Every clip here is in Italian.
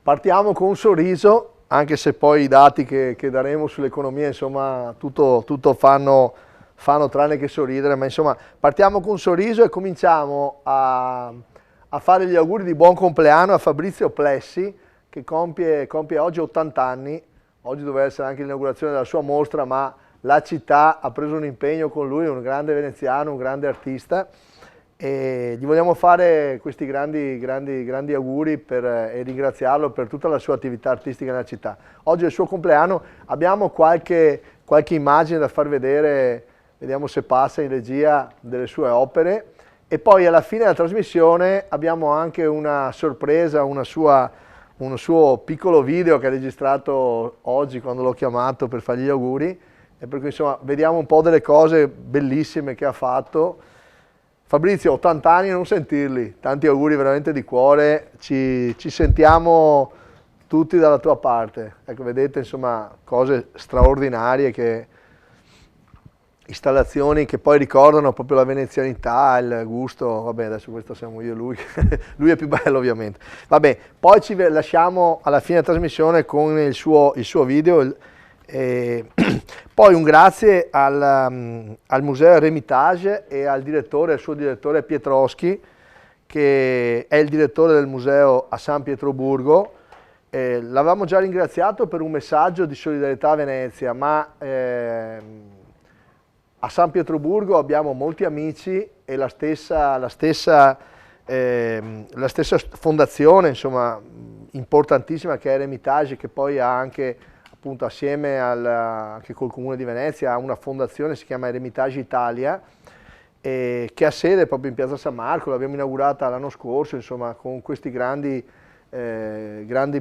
Partiamo con un sorriso, anche se poi i dati che daremo sull'economia, insomma, tutto fanno tranne che sorridere, ma insomma, partiamo con un sorriso e cominciamo a fare gli auguri di buon compleanno a Fabrizio Plessi, che compie oggi 80 anni. Oggi doveva essere anche l'inaugurazione della sua mostra, ma la città ha preso un impegno con lui, un grande veneziano, un grande artista, e gli vogliamo fare questi grandi auguri e ringraziarlo per tutta la sua attività artistica nella città. Oggi è il suo compleanno, abbiamo qualche immagine da far vedere, vediamo se passa in regia, delle sue opere, e poi alla fine della trasmissione abbiamo anche una sorpresa, un suo piccolo video che ha registrato oggi quando l'ho chiamato per fargli gli auguri, e per cui insomma vediamo un po' delle cose bellissime che ha fatto. Fabrizio, 80 anni, non sentirli, tanti auguri veramente di cuore, ci sentiamo tutti dalla tua parte. Ecco, vedete, insomma, cose straordinarie, installazioni che poi ricordano proprio la venezianità, il gusto. Vabbè, adesso questo siamo io e lui, lui è più bello ovviamente. Vabbè, poi ci lasciamo alla fine della trasmissione con il suo video. Poi un grazie al Museo Hermitage e al suo direttore Pietroschi, che è il direttore del museo a San Pietroburgo. L'avevamo già ringraziato per un messaggio di solidarietà a Venezia, ma a San Pietroburgo abbiamo molti amici e la stessa fondazione, insomma, importantissima, che è Hermitage, che poi ha anche, appunto, assieme anche col Comune di Venezia, ha una fondazione, si chiama Hermitage Italia, che ha sede proprio in Piazza San Marco. L'abbiamo inaugurata l'anno scorso, insomma, con questi grandi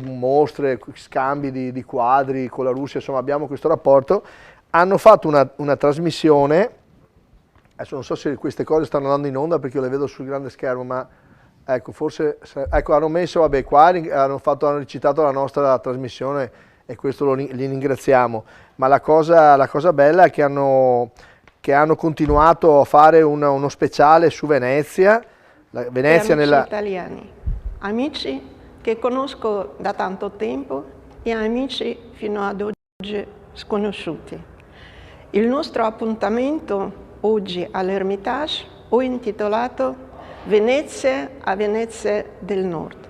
mostre, scambi di quadri con la Russia, insomma abbiamo questo rapporto. Hanno fatto una trasmissione, adesso non so se queste cose stanno andando in onda perché io le vedo sul grande schermo, ma ecco, forse, ecco, hanno messo, vabbè, qua hanno recitato la nostra trasmissione, e questo li ringraziamo. Ma la cosa bella è che hanno continuato a fare uno speciale su Venezia. Venezia italiani, amici che conosco da tanto tempo e amici fino ad oggi sconosciuti. Il nostro appuntamento oggi all'Hermitage ho intitolato Venezia a Venezia del Nord.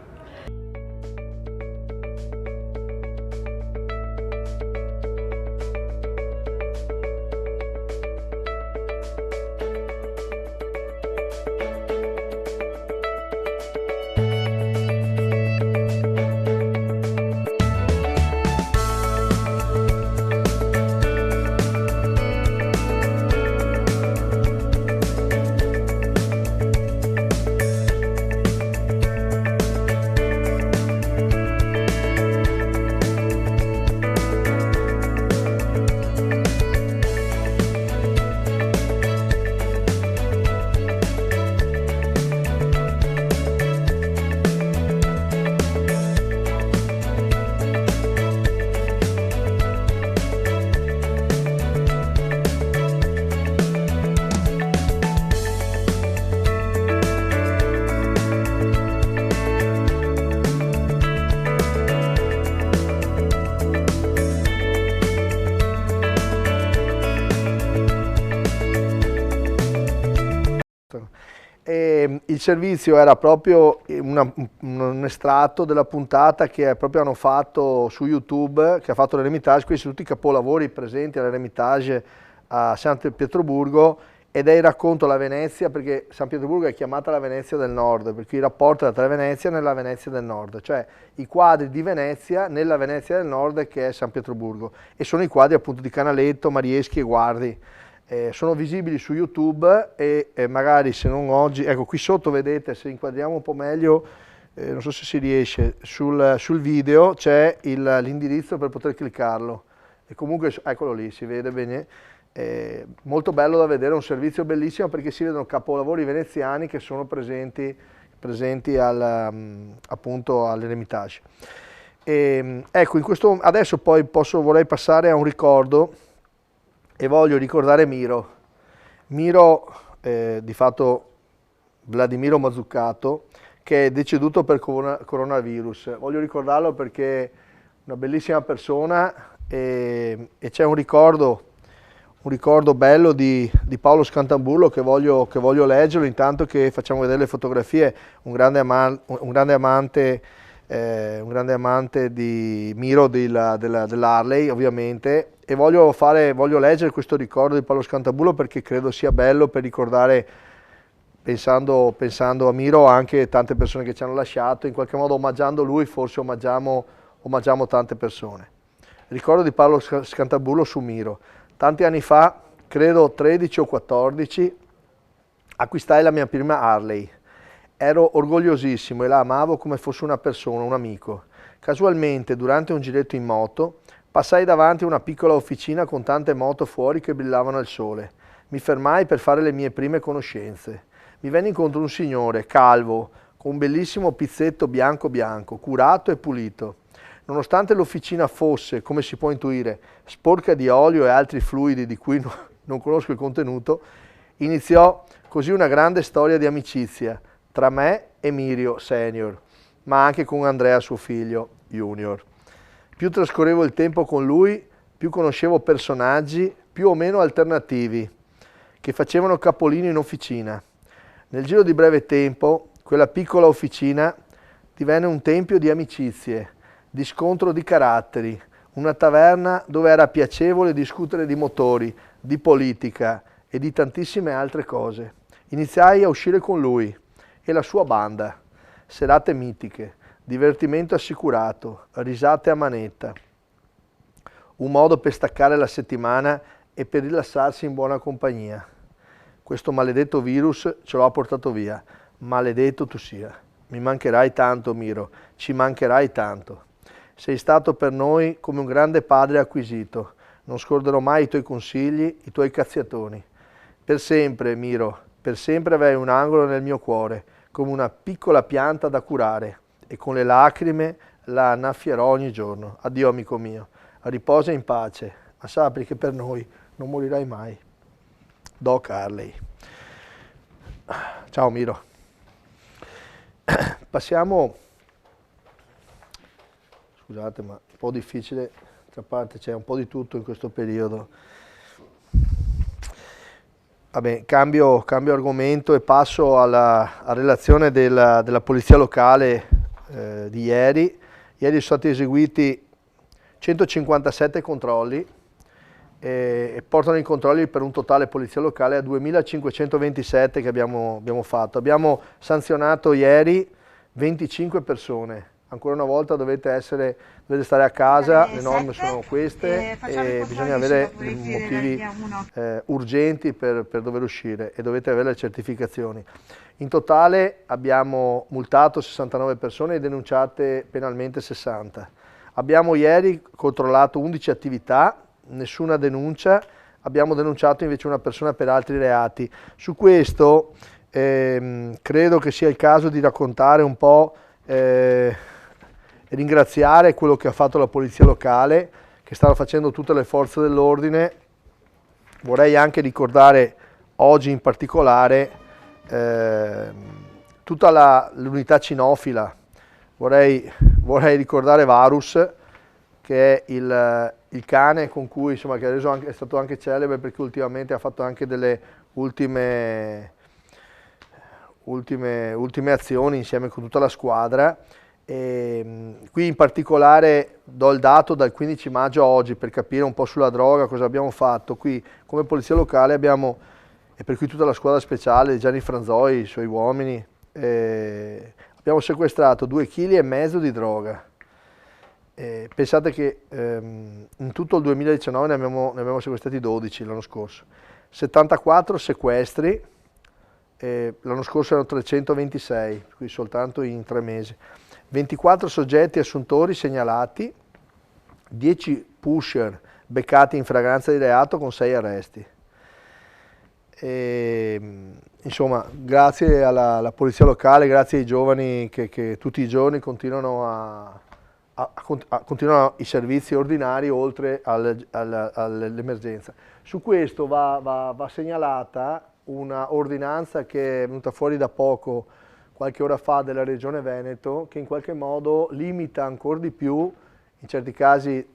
Il servizio era proprio un estratto della puntata che proprio hanno fatto su YouTube, che ha fatto l'Hermitage. Questi sono tutti i capolavori presenti all'Hermitage a San Pietroburgo, ed è il racconto della Venezia, perché San Pietroburgo è chiamata la Venezia del Nord, perché il rapporto tra Venezia nella Venezia del Nord, cioè i quadri di Venezia nella Venezia del Nord, che è San Pietroburgo, e sono i quadri appunto di Canaletto, Marieschi e Guardi. Sono visibili su YouTube e magari, se non oggi, ecco qui sotto vedete, se inquadriamo un po' meglio, non so se si riesce, sul video c'è l'indirizzo per poter cliccarlo, e comunque eccolo lì, si vede bene. Molto bello da vedere, un servizio bellissimo, perché si vedono capolavori veneziani che sono presenti appunto all'Hermitage. Ecco, adesso poi vorrei passare a un ricordo, e voglio ricordare Miro, di fatto Vladimiro Mazzucato, che è deceduto per coronavirus. Voglio ricordarlo perché è una bellissima persona e c'è un ricordo bello di Paolo Scantamburlo che voglio leggerlo intanto che facciamo vedere le fotografie. Un grande amante di Miro dell'Harley, ovviamente, e voglio leggere questo ricordo di Paolo Scantamburlo perché credo sia bello per ricordare, pensando a Miro, anche tante persone che ci hanno lasciato. In qualche modo, omaggiando lui, forse omaggiamo tante persone. Ricordo di Paolo Scantamburlo su Miro. Tanti anni fa, credo 13 o 14, acquistai la mia prima Harley. Ero orgogliosissimo e la amavo come fosse una persona, un amico. Casualmente, durante un giretto in moto, passai davanti a una piccola officina con tante moto fuori che brillavano al sole. Mi fermai per fare le mie prime conoscenze. Mi venne incontro un signore, calvo, con un bellissimo pizzetto bianco, curato e pulito. Nonostante l'officina fosse, come si può intuire, sporca di olio e altri fluidi di cui non conosco il contenuto, iniziò così una grande storia di amicizia tra me e Mirio Senior, ma anche con Andrea, suo figlio, Junior. Più trascorrevo il tempo con lui, più conoscevo personaggi più o meno alternativi che facevano capolino in officina. Nel giro di breve tempo, quella piccola officina divenne un tempio di amicizie, di scontro di caratteri, una taverna dove era piacevole discutere di motori, di politica e di tantissime altre cose. Iniziai a uscire con lui e la sua banda, serate mitiche, divertimento assicurato, risate a manetta, un modo per staccare la settimana e per rilassarsi in buona compagnia. Questo maledetto virus ce l'ha portato via, maledetto tu sia. Mi mancherai tanto, Miro, ci mancherai tanto. Sei stato per noi come un grande padre acquisito. Non scorderò mai i tuoi consigli, i tuoi cazziatoni. Per sempre, Miro, per sempre avrai un angolo nel mio cuore, come una piccola pianta da curare, e con le lacrime la annaffierò ogni giorno. Addio, amico mio, riposa in pace, ma sappi che per noi non morirai mai. Doc Harley. Ciao, Miro. Passiamo... Scusate, ma è un po' difficile, d'altra parte c'è un po' di tutto in questo periodo. Vabbè, cambio argomento e passo alla relazione della polizia locale di ieri. Ieri sono stati eseguiti 157 controlli e portano i controlli per un totale polizia locale a 2527 che abbiamo fatto. Abbiamo sanzionato ieri 25 persone. Ancora una volta dovete stare a casa, le norme sono queste e bisogna avere motivi urgenti per dover uscire e dovete avere le certificazioni. In totale abbiamo multato 69 persone e denunciate penalmente 60. Abbiamo ieri controllato 11 attività, nessuna denuncia, abbiamo denunciato invece una persona per altri reati. Su questo credo che sia il caso di raccontare un po', ringraziare quello che ha fatto la polizia locale, che stanno facendo tutte le forze dell'ordine. Vorrei anche ricordare oggi in particolare tutta l'unità cinofila. Vorrei ricordare Varus, che è il cane con cui, insomma, che adesso è stato anche celebre perché ultimamente ha fatto anche delle ultime azioni insieme con tutta la squadra. E qui in particolare do il dato dal 15 maggio a oggi per capire un po' sulla droga cosa abbiamo fatto. Qui come polizia locale abbiamo, e per cui tutta la squadra speciale di Gianni Franzoi, i suoi uomini, abbiamo sequestrato 2,5 kg di droga. Pensate che in tutto il 2019 ne abbiamo sequestrati 12 l'anno scorso, 74 sequestri, l'anno scorso erano 326, qui soltanto in 3 mesi. 24 soggetti assuntori segnalati, 10 pusher beccati in fragranza di reato con 6 arresti. Insomma, grazie alla polizia locale, grazie ai giovani che tutti i giorni continuano i servizi ordinari oltre all'emergenza. Su questo va segnalata una ordinanza che è venuta fuori da poco qualche ora fa della Regione Veneto, che in qualche modo limita ancora di più, in certi casi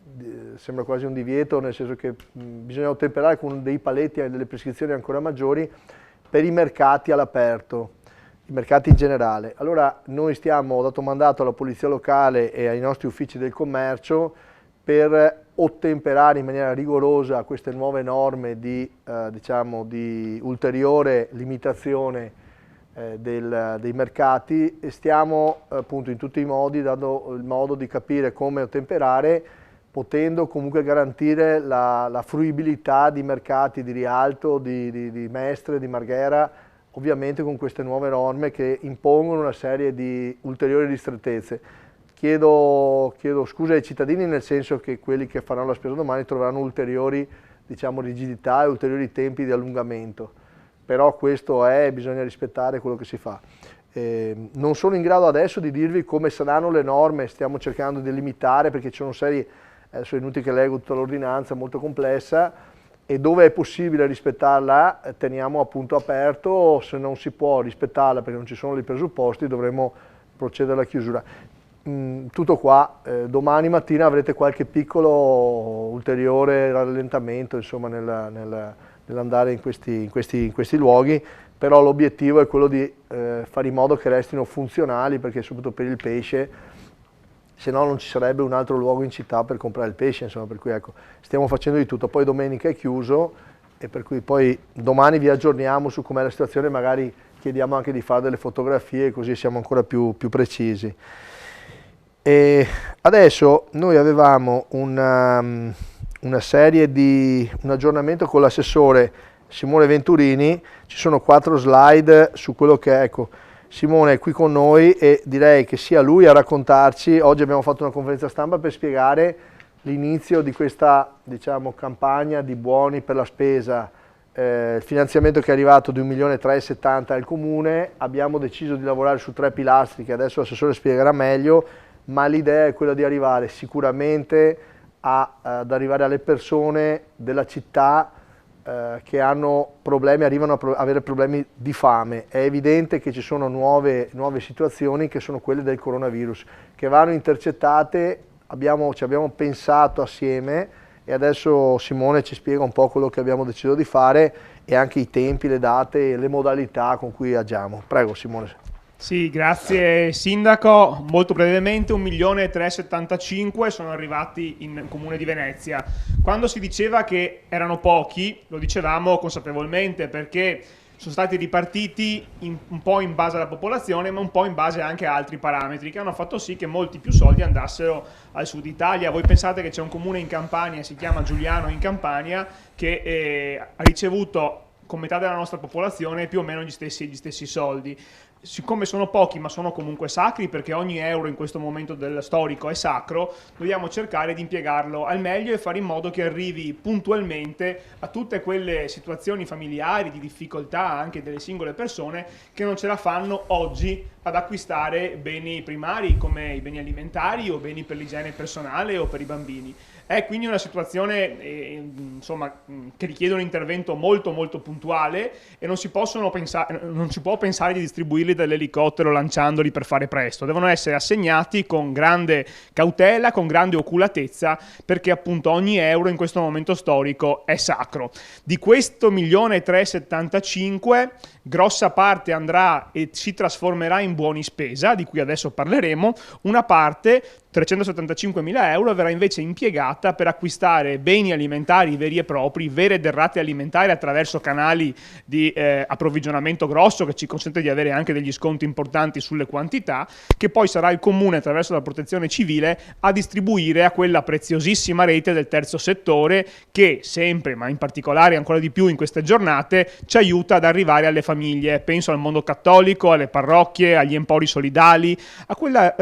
sembra quasi un divieto, nel senso che bisogna ottemperare con dei paletti e delle prescrizioni ancora maggiori per i mercati all'aperto, i mercati in generale. Allora noi ho dato mandato alla Polizia Locale e ai nostri uffici del commercio per ottemperare in maniera rigorosa a queste nuove norme di ulteriore limitazione dei mercati, e stiamo appunto in tutti i modi dando il modo di capire come ottemperare, potendo comunque garantire la fruibilità di mercati di Rialto, di Mestre, di Marghera, ovviamente con queste nuove norme che impongono una serie di ulteriori ristrettezze. Chiedo scusa ai cittadini, nel senso che quelli che faranno la spesa domani troveranno ulteriori, diciamo, rigidità e ulteriori tempi di allungamento, però questo bisogna rispettare quello che si fa. Non sono in grado adesso di dirvi come saranno le norme, stiamo cercando di limitare perché ci sono serie, adesso è inutile che leggo tutta l'ordinanza, molto complessa, e dove è possibile rispettarla teniamo appunto aperto, se non si può rispettarla perché non ci sono i presupposti dovremo procedere alla chiusura. Tutto qua, domani mattina avrete qualche piccolo ulteriore rallentamento, insomma, nell'andare in questi luoghi, però l'obiettivo è quello di fare in modo che restino funzionali, perché soprattutto per il pesce, se no non ci sarebbe un altro luogo in città per comprare il pesce, insomma, per cui ecco, stiamo facendo di tutto. Poi domenica è chiuso e per cui poi domani vi aggiorniamo su com'è la situazione, magari chiediamo anche di fare delle fotografie così siamo ancora più precisi. E adesso noi avevamo un aggiornamento con l'assessore Simone Venturini, ci sono 4 slide su quello che è, ecco, Simone è qui con noi e direi che sia lui a raccontarci. Oggi abbiamo fatto una conferenza stampa per spiegare l'inizio di questa, diciamo, campagna di buoni per la spesa, il finanziamento che è arrivato di 1.370.000 al Comune, abbiamo deciso di lavorare su 3 pilastri che adesso l'assessore spiegherà meglio, ma l'idea è quella di arrivare sicuramente ad arrivare alle persone della città che hanno problemi, arrivano a avere problemi di fame. È evidente che ci sono nuove situazioni che sono quelle del coronavirus, che vanno intercettate, ci abbiamo pensato assieme e adesso Simone ci spiega un po' quello che abbiamo deciso di fare e anche i tempi, le date e le modalità con cui agiamo. Prego Simone. Sì, grazie Sindaco. Molto brevemente, 1.375.000 sono arrivati in Comune di Venezia. Quando si diceva che erano pochi, lo dicevamo consapevolmente, perché sono stati ripartiti un po' in base alla popolazione, ma un po' in base anche a altri parametri, che hanno fatto sì che molti più soldi andassero al sud Italia. Voi pensate che c'è un comune in Campania, si chiama Giuliano in Campania, che ha ricevuto con metà della nostra popolazione più o meno gli stessi soldi. Siccome sono pochi ma sono comunque sacri, perché ogni euro in questo momento del storico è sacro, dobbiamo cercare di impiegarlo al meglio e fare in modo che arrivi puntualmente a tutte quelle situazioni familiari di difficoltà anche delle singole persone che non ce la fanno oggi ad acquistare beni primari come i beni alimentari o beni per l'igiene personale o per i bambini. È quindi una situazione insomma, che richiede un intervento molto molto puntuale e non si può pensare di distribuirli dall'elicottero lanciandoli per fare presto. Devono essere assegnati con grande cautela, con grande oculatezza, perché appunto ogni euro in questo momento storico è sacro. Di questo 1.375.000 grossa parte andrà e si trasformerà in buoni spesa, di cui adesso parleremo. Una parte, 375.000 euro, verrà invece impiegata per acquistare beni alimentari veri e propri, vere derrate alimentari attraverso canali di approvvigionamento grosso che ci consente di avere anche degli sconti importanti sulle quantità, che poi sarà il Comune attraverso la Protezione Civile a distribuire a quella preziosissima rete del terzo settore che sempre, ma in particolare ancora di più in queste giornate, ci aiuta ad arrivare alle famiglie. Penso al mondo cattolico, alle parrocchie, agli empori solidali, a quella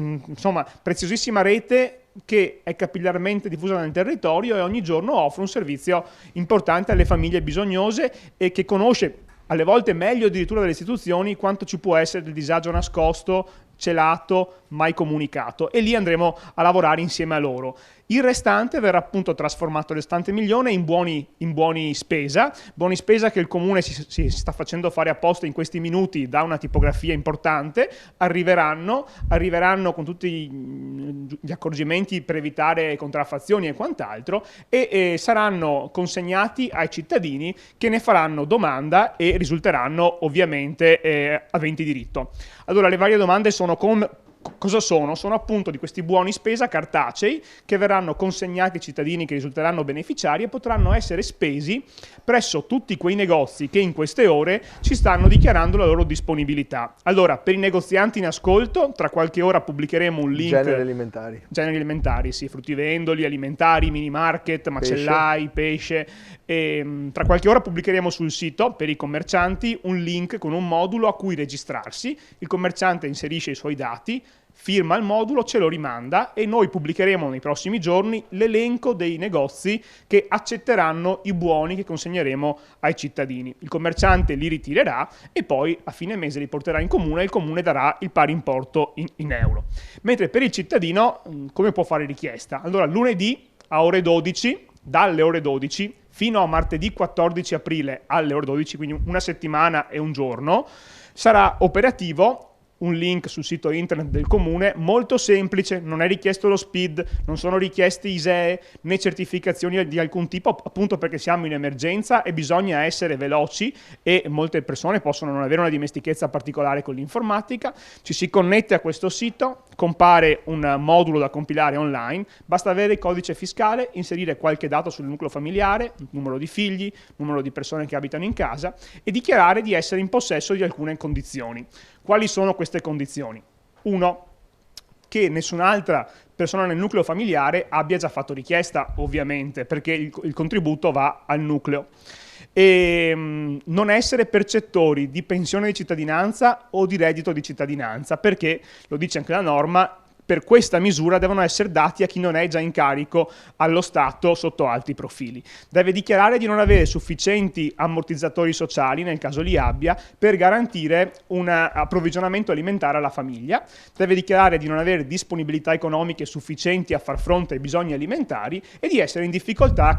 insomma preziosissima rete che è capillarmente diffusa nel territorio e ogni giorno offre un servizio importante alle famiglie bisognose e che conosce alle volte meglio addirittura delle istituzioni quanto ci può essere del disagio nascosto celato, mai comunicato, e lì andremo a lavorare insieme a loro. Il restante verrà appunto trasformato, il restante milione, in buoni spesa che il comune si sta facendo fare apposta in questi minuti da una tipografia importante. Arriveranno con tutti gli accorgimenti per evitare contraffazioni e quant'altro, e saranno consegnati ai cittadini che ne faranno domanda e risulteranno ovviamente aventi diritto. Allora, le varie domande sono: cosa sono? Sono appunto di questi buoni spesa cartacei che verranno consegnati ai cittadini che risulteranno beneficiari e potranno essere spesi presso tutti quei negozi che in queste ore ci stanno dichiarando la loro disponibilità. Allora, per i negozianti in ascolto, tra qualche ora pubblicheremo un link. Generi alimentari, sì, fruttivendoli, alimentari, mini market, macellai, pesce. E, tra qualche ora pubblicheremo sul sito per i commercianti un link con un modulo a cui registrarsi. Il commerciante inserisce i suoi dati, firma il modulo, ce lo rimanda e noi pubblicheremo nei prossimi giorni l'elenco dei negozi che accetteranno i buoni che consegneremo ai cittadini. Il commerciante li ritirerà e poi a fine mese li porterà in comune e il comune darà il pari importo in euro. Mentre per il cittadino come può fare richiesta? Allora, lunedì a ore 12, dalle ore 12 fino a martedì 14 aprile alle ore 12, quindi una settimana e un giorno, sarà operativo un link sul sito internet del comune, molto semplice, non è richiesto lo SPID, non sono richiesti ISEE né certificazioni di alcun tipo, appunto perché siamo in emergenza e bisogna essere veloci e molte persone possono non avere una dimestichezza particolare con l'informatica. Ci si connette a questo sito, compare un modulo da compilare online, basta avere il codice fiscale, inserire qualche dato sul nucleo familiare, numero di figli, numero di persone che abitano in casa e dichiarare di essere in possesso di alcune condizioni. Quali sono queste condizioni? 1. Che nessun'altra persona nel nucleo familiare abbia già fatto richiesta, ovviamente, perché il contributo va al nucleo. E non essere percettori di pensione di cittadinanza o di reddito di cittadinanza, perché, lo dice anche la norma, per questa misura devono essere dati a chi non è già in carico allo Stato sotto altri profili. Deve dichiarare di non avere sufficienti ammortizzatori sociali, nel caso li abbia, per garantire un approvvigionamento alimentare alla famiglia. Deve dichiarare di non avere disponibilità economiche sufficienti a far fronte ai bisogni alimentari e di essere in difficoltà a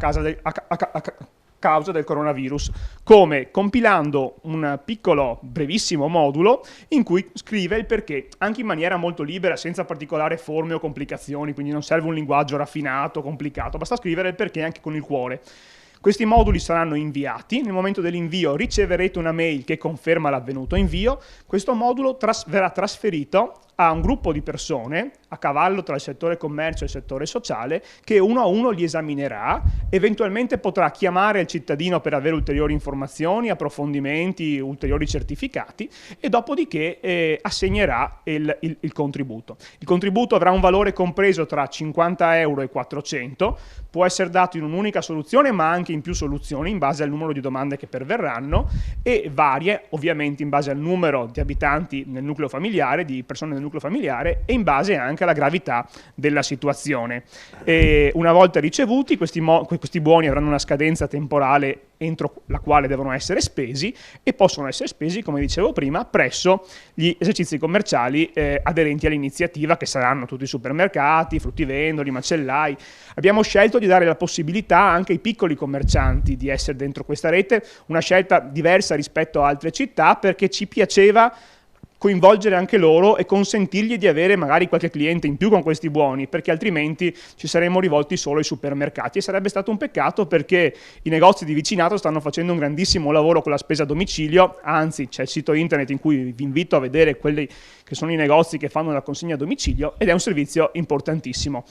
causa del coronavirus, come compilando un piccolo brevissimo modulo in cui scrive il perché, anche in maniera molto libera, senza particolari forme o complicazioni, quindi non serve un linguaggio raffinato, complicato, basta scrivere il perché anche con il cuore. Questi moduli saranno inviati, nel momento dell'invio riceverete una mail che conferma l'avvenuto invio, questo modulo verrà trasferito a un gruppo di persone a cavallo tra il settore commercio e il settore sociale che uno a uno li esaminerà, eventualmente potrà chiamare il cittadino per avere ulteriori informazioni, approfondimenti, ulteriori certificati e dopodiché assegnerà il contributo. Il contributo avrà un valore compreso tra 50 euro e 400, può essere dato in un'unica soluzione ma anche in più soluzioni in base al numero di domande che perverranno e varie ovviamente in base al numero di abitanti nel nucleo familiare, di persone nel nucleo familiare e in base anche alla gravità della situazione. E una volta ricevuti questi buoni avranno una scadenza temporale entro la quale devono essere spesi e possono essere spesi, come dicevo prima, presso gli esercizi commerciali aderenti all'iniziativa, che saranno tutti i supermercati, fruttivendoli, macellai. Abbiamo scelto di dare la possibilità anche ai piccoli commercianti di essere dentro questa rete, una scelta diversa rispetto a altre città perché ci piaceva coinvolgere anche loro e consentirgli di avere magari qualche cliente in più con questi buoni, perché altrimenti ci saremmo rivolti solo ai supermercati e sarebbe stato un peccato perché i negozi di vicinato stanno facendo un grandissimo lavoro con la spesa a domicilio, anzi c'è il sito internet in cui vi invito a vedere quelli che sono i negozi che fanno la consegna a domicilio ed è un servizio importantissimo.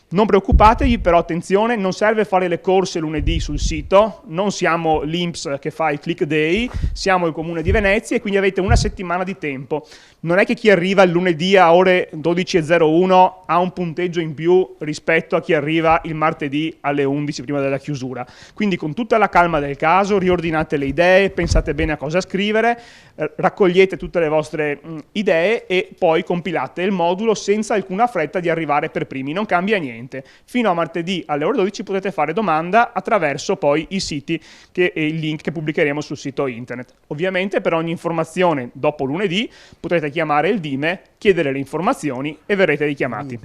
Non preoccupatevi, però attenzione, non serve fare le corse lunedì sul sito, non siamo l'INPS che fa il click day, siamo il Comune di Venezia e quindi avete una settimana di tempo. Non è che chi arriva il lunedì a ore 12.01 ha un punteggio in più rispetto a chi arriva il martedì alle 11 prima della chiusura. Quindi con tutta la calma del caso riordinate le idee, pensate bene a cosa scrivere, raccogliete tutte le vostre idee e poi compilate il modulo senza alcuna fretta di arrivare per primi, non cambia niente. gratuitamente. Fino a martedì alle ore 12 potete fare domanda attraverso poi i siti e il link che pubblicheremo sul sito internet. Ovviamente per ogni informazione dopo lunedì potrete chiamare il Dime, chiedere le informazioni e verrete richiamati.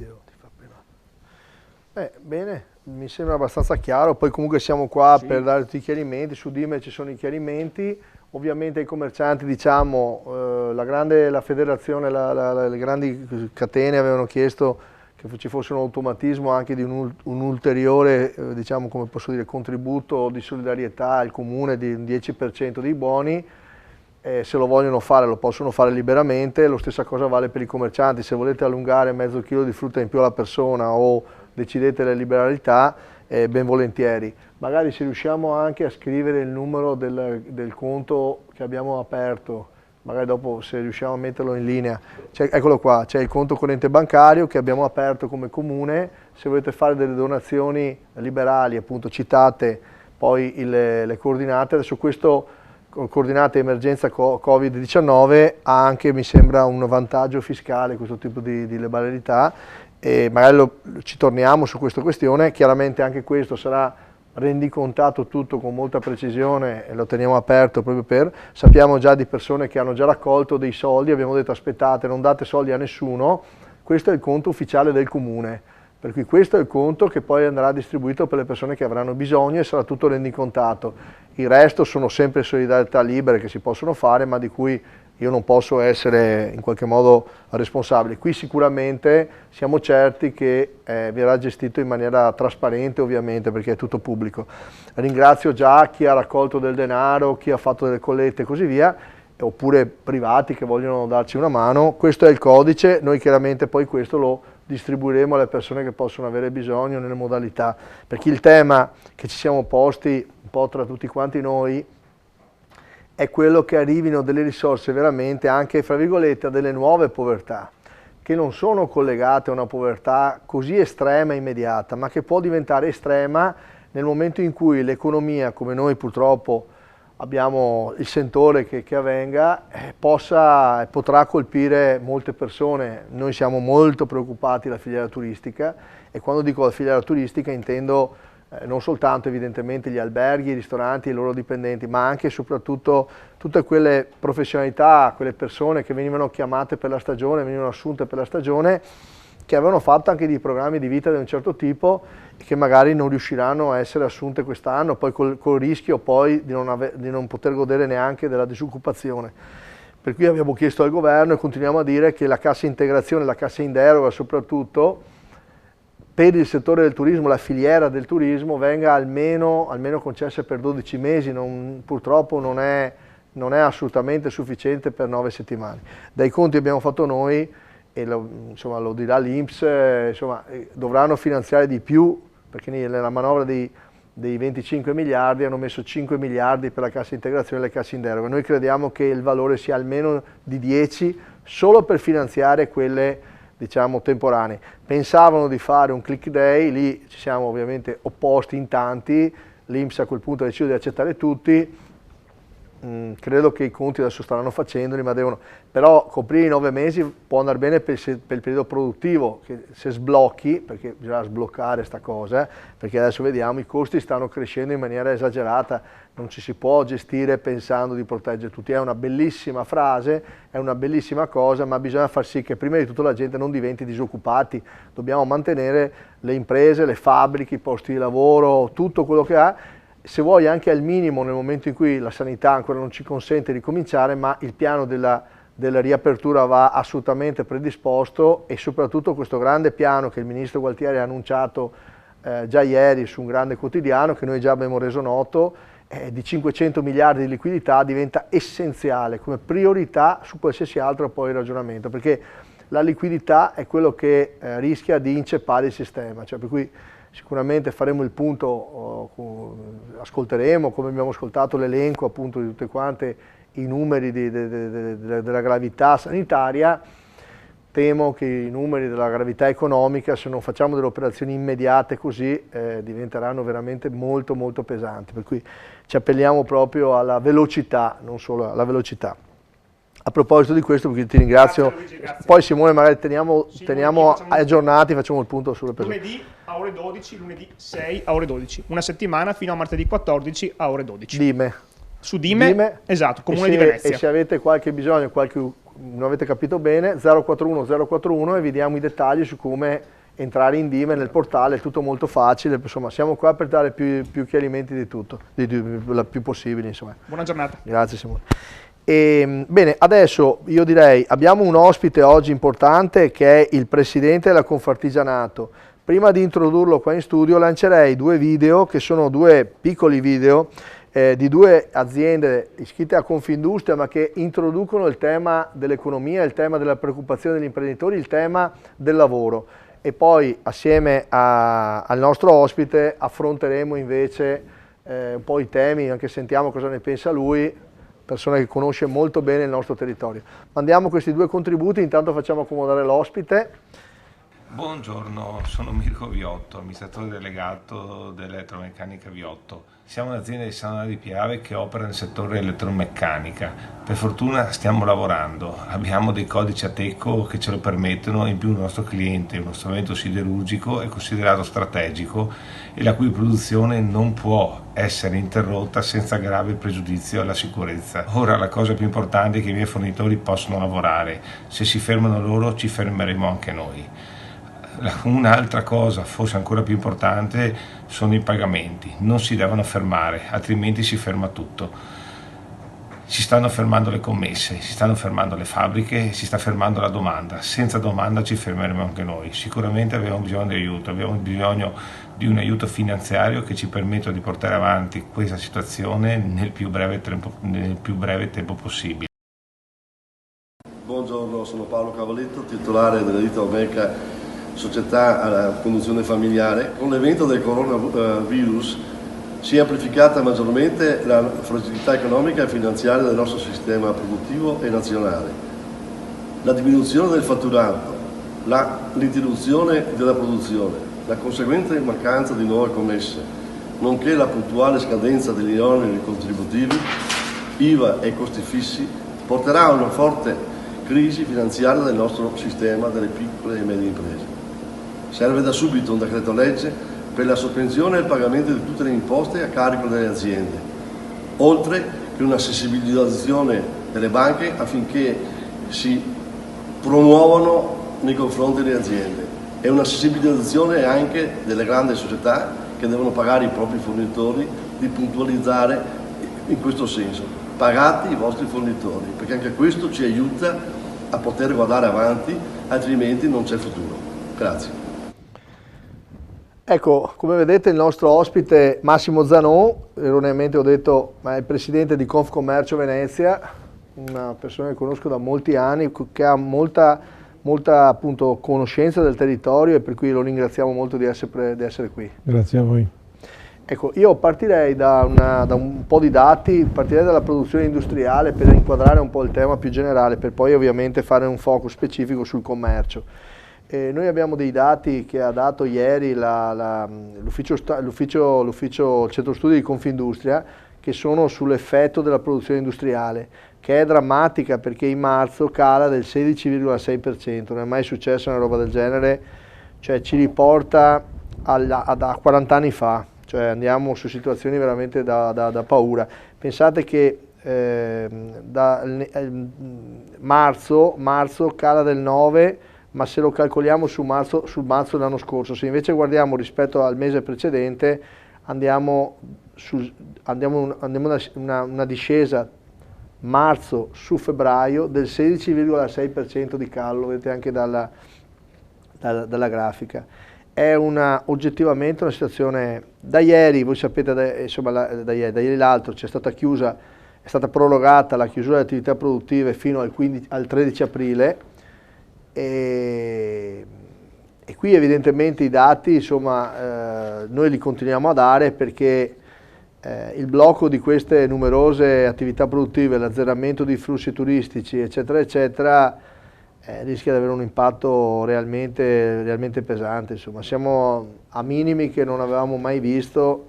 Bene, mi sembra abbastanza chiaro, poi comunque siamo qua per dare tutti i chiarimenti, su Dime ci sono i chiarimenti, ovviamente ai commercianti diciamo, la federazione, le grandi catene avevano chiesto che ci fosse un automatismo anche di un ulteriore, diciamo, come posso dire, contributo di solidarietà al comune di un 10% dei buoni. Se lo vogliono fare lo possono fare liberamente, lo stessa cosa vale per i commercianti, se volete allungare mezzo chilo di frutta in più alla persona o decidete la liberalità, ben volentieri. Magari se riusciamo anche a scrivere il numero del conto che abbiamo aperto, magari dopo se riusciamo a metterlo in linea, eccolo qua, c'è il conto corrente bancario che abbiamo aperto come comune, se volete fare delle donazioni liberali, appunto citate poi le coordinate, adesso questo coordinate emergenza Covid-19 ha anche, mi sembra, un vantaggio fiscale questo tipo di liberalità e magari ci torniamo su questa questione, chiaramente anche questo sarà rendicontato tutto con molta precisione e lo teniamo aperto proprio sappiamo già di persone che hanno già raccolto dei soldi, abbiamo detto aspettate, non date soldi a nessuno, questo è il conto ufficiale del comune. Per cui questo è il conto che poi andrà distribuito per le persone che avranno bisogno e sarà tutto rendicontato. Il resto sono sempre solidarietà libere che si possono fare, ma di cui io non posso essere in qualche modo responsabile. Qui sicuramente siamo certi che verrà gestito in maniera trasparente, ovviamente, perché è tutto pubblico. Ringrazio già chi ha raccolto del denaro, chi ha fatto delle collette e così via, oppure privati che vogliono darci una mano. Questo è il codice, noi chiaramente poi questo lo distribuiremo alle persone che possono avere bisogno nelle modalità, perché il tema che ci siamo posti un po' tra tutti quanti noi è quello che arrivino delle risorse veramente anche, fra virgolette, a delle nuove povertà, che non sono collegate a una povertà così estrema e immediata, ma che può diventare estrema nel momento in cui l'economia, come noi purtroppo abbiamo il sentore che avvenga, potrà colpire molte persone. Noi siamo molto preoccupati della filiera turistica e quando dico la filiera turistica intendo non soltanto evidentemente gli alberghi, i ristoranti, i loro dipendenti, ma anche e soprattutto tutte quelle professionalità, quelle persone che venivano chiamate per la stagione, venivano assunte per la stagione, che avevano fatto anche dei programmi di vita di un certo tipo e che magari non riusciranno a essere assunte quest'anno, poi col rischio poi di non poter godere neanche della disoccupazione. Per cui abbiamo chiesto al governo e continuiamo a dire che la cassa integrazione, la cassa in deroga soprattutto, per il settore del turismo, la filiera del turismo, venga almeno concessa per 12 mesi, purtroppo non è assolutamente sufficiente per 9 settimane. Dai conti che abbiamo fatto noi, e lo dirà l'INPS, dovranno finanziare di più, perché nella manovra dei 25 miliardi hanno messo 5 miliardi per la cassa integrazione e le casse in deroga. Noi crediamo che il valore sia almeno di 10 solo per finanziare quelle, diciamo, temporanee. Pensavano di fare un click day, lì ci siamo ovviamente opposti in tanti, l'INPS a quel punto ha deciso di accettare tutti. Credo che i conti adesso staranno facendoli, ma però coprire i 9 mesi può andare bene per il periodo produttivo, che se sblocchi, perché bisogna sbloccare sta cosa, perché adesso vediamo i costi stanno crescendo in maniera esagerata, non ci si può gestire pensando di proteggere tutti. È una bellissima frase, è una bellissima cosa, ma bisogna far sì che prima di tutto la gente non diventi disoccupati, dobbiamo mantenere le imprese, le fabbriche, i posti di lavoro, tutto quello che ha, se vuoi anche al minimo nel momento in cui la sanità ancora non ci consente di cominciare, ma il piano della riapertura va assolutamente predisposto e soprattutto questo grande piano che il ministro Gualtieri ha annunciato già ieri su un grande quotidiano, che noi già abbiamo reso noto, di 500 miliardi di liquidità diventa essenziale come priorità su qualsiasi altro poi ragionamento, perché la liquidità è quello che rischia di inceppare il sistema, cioè per cui sicuramente faremo il punto, ascolteremo, come abbiamo ascoltato l'elenco appunto di tutte quante i numeri della gravità sanitaria. Temo che i numeri della gravità economica, se non facciamo delle operazioni immediate così, diventeranno veramente molto molto pesanti, per cui ci appelliamo proprio alla velocità, non solo alla velocità. A proposito di questo, quindi ti ringrazio. Grazie, Luigi, grazie. Poi Simone magari teniamo facciamo aggiornati, facciamo il punto sulle persone. Lunedì a ore 12, lunedì 6 a ore 12. Una settimana fino a martedì 14 a ore 12. Dime. Su Dime, esatto, Comune di Venezia. E se avete qualche bisogno, non avete capito bene, 041 e vi diamo i dettagli su come entrare in Dime nel portale, è tutto molto facile, insomma siamo qua per dare più chiarimenti di tutto, più possibili, insomma. Buona giornata. Grazie Simone. Bene, adesso io direi abbiamo un ospite oggi importante che è il presidente della Confartigianato. Prima di introdurlo qua in studio lancerei due video che sono due piccoli video di due aziende iscritte a Confindustria ma che introducono il tema dell'economia, il tema della preoccupazione degli imprenditori, il tema del lavoro. E poi assieme al nostro ospite affronteremo invece un po' i temi, anche sentiamo cosa ne pensa lui, persona che conosce molto bene il nostro territorio. Mandiamo questi due contributi, intanto facciamo accomodare l'ospite. Buongiorno, sono Mirko Viotto, amministratore delegato dell'Elettromeccanica Viotto. Siamo un'azienda di Sannona di Piave che opera nel settore elettromeccanica. Per fortuna stiamo lavorando, abbiamo dei codici Ateco che ce lo permettono, in più il nostro cliente, uno strumento siderurgico, è considerato strategico e la cui produzione non può essere interrotta senza grave pregiudizio alla sicurezza. Ora la cosa più importante è che i miei fornitori possano lavorare, se si fermano loro ci fermeremo anche noi. Un'altra cosa, forse ancora più importante, sono i pagamenti. Non si devono fermare, altrimenti si ferma tutto. Si stanno fermando le commesse, si stanno fermando le fabbriche, si sta fermando la domanda. Senza domanda ci fermeremo anche noi. Sicuramente abbiamo bisogno di aiuto, abbiamo bisogno di un aiuto finanziario che ci permetta di portare avanti questa situazione nel più breve tempo possibile. Buongiorno, sono Paolo Cavoletto, titolare della ditta Omeca società a conduzione familiare. Con l'evento del coronavirus si è amplificata maggiormente la fragilità economica e finanziaria del nostro sistema produttivo e nazionale. La diminuzione del fatturato, l'interruzione della produzione, la conseguente mancanza di nuove commesse, nonché la puntuale scadenza degli oneri contributivi, IVA e costi fissi, porterà a una forte crisi finanziaria del nostro sistema delle piccole e medie imprese. Serve da subito un decreto legge per la sospensione e il pagamento di tutte le imposte a carico delle aziende, oltre che una sensibilizzazione delle banche affinché si promuovano nei confronti delle aziende e una sensibilizzazione anche delle grandi società che devono pagare i propri fornitori, di puntualizzare in questo senso. Pagate i vostri fornitori, perché anche questo ci aiuta a poter guardare avanti, altrimenti non c'è futuro. Grazie. Ecco, come vedete il nostro ospite Massimo Zanon, erroneamente ho detto, ma è il presidente di Confcommercio Venezia, una persona che conosco da molti anni, che ha molta appunto conoscenza del territorio e per cui lo ringraziamo molto di essere qui. Grazie a voi. Ecco, io partirei da un po' di dati, partirei dalla produzione industriale per inquadrare un po' il tema più generale, per poi ovviamente fare un focus specifico sul commercio. Noi abbiamo dei dati che ha dato ieri l'ufficio centro studi di Confindustria, che sono sull'effetto della produzione industriale, che è drammatica perché in marzo cala del 16,6%, non è mai successa una roba del genere, cioè ci riporta a 40 anni fa, cioè andiamo su situazioni veramente da paura. Pensate che marzo cala del 9%, ma se lo calcoliamo sul marzo dell'anno scorso, se invece guardiamo rispetto al mese precedente andiamo una discesa marzo su febbraio del 16,6% di calo, lo vedete anche dalla grafica. È oggettivamente una situazione, da ieri, voi sapete, insomma, da ieri l'altro è stata prorogata la chiusura delle attività produttive fino al 13 aprile, e qui evidentemente i dati, insomma, noi li continuiamo a dare perché il blocco di queste numerose attività produttive, l'azzeramento dei flussi turistici, eccetera, eccetera, rischia di avere un impatto realmente pesante. Insomma, siamo a minimi che non avevamo mai visto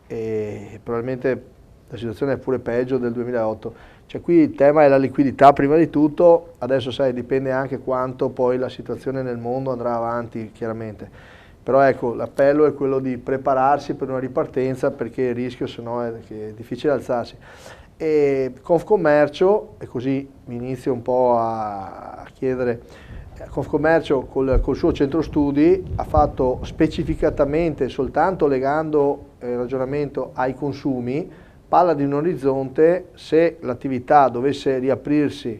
e probabilmente la situazione è pure peggio del 2008. Cioè qui il tema è la liquidità prima di tutto, adesso sai dipende anche quanto poi la situazione nel mondo andrà avanti chiaramente, però ecco l'appello è quello di prepararsi per una ripartenza perché il rischio sennò è che è difficile alzarsi. E Confcommercio, e così mi inizio un po' a chiedere, Confcommercio col suo centro studi ha fatto specificatamente, soltanto legando il ragionamento ai consumi, parla di un orizzonte, se l'attività dovesse riaprirsi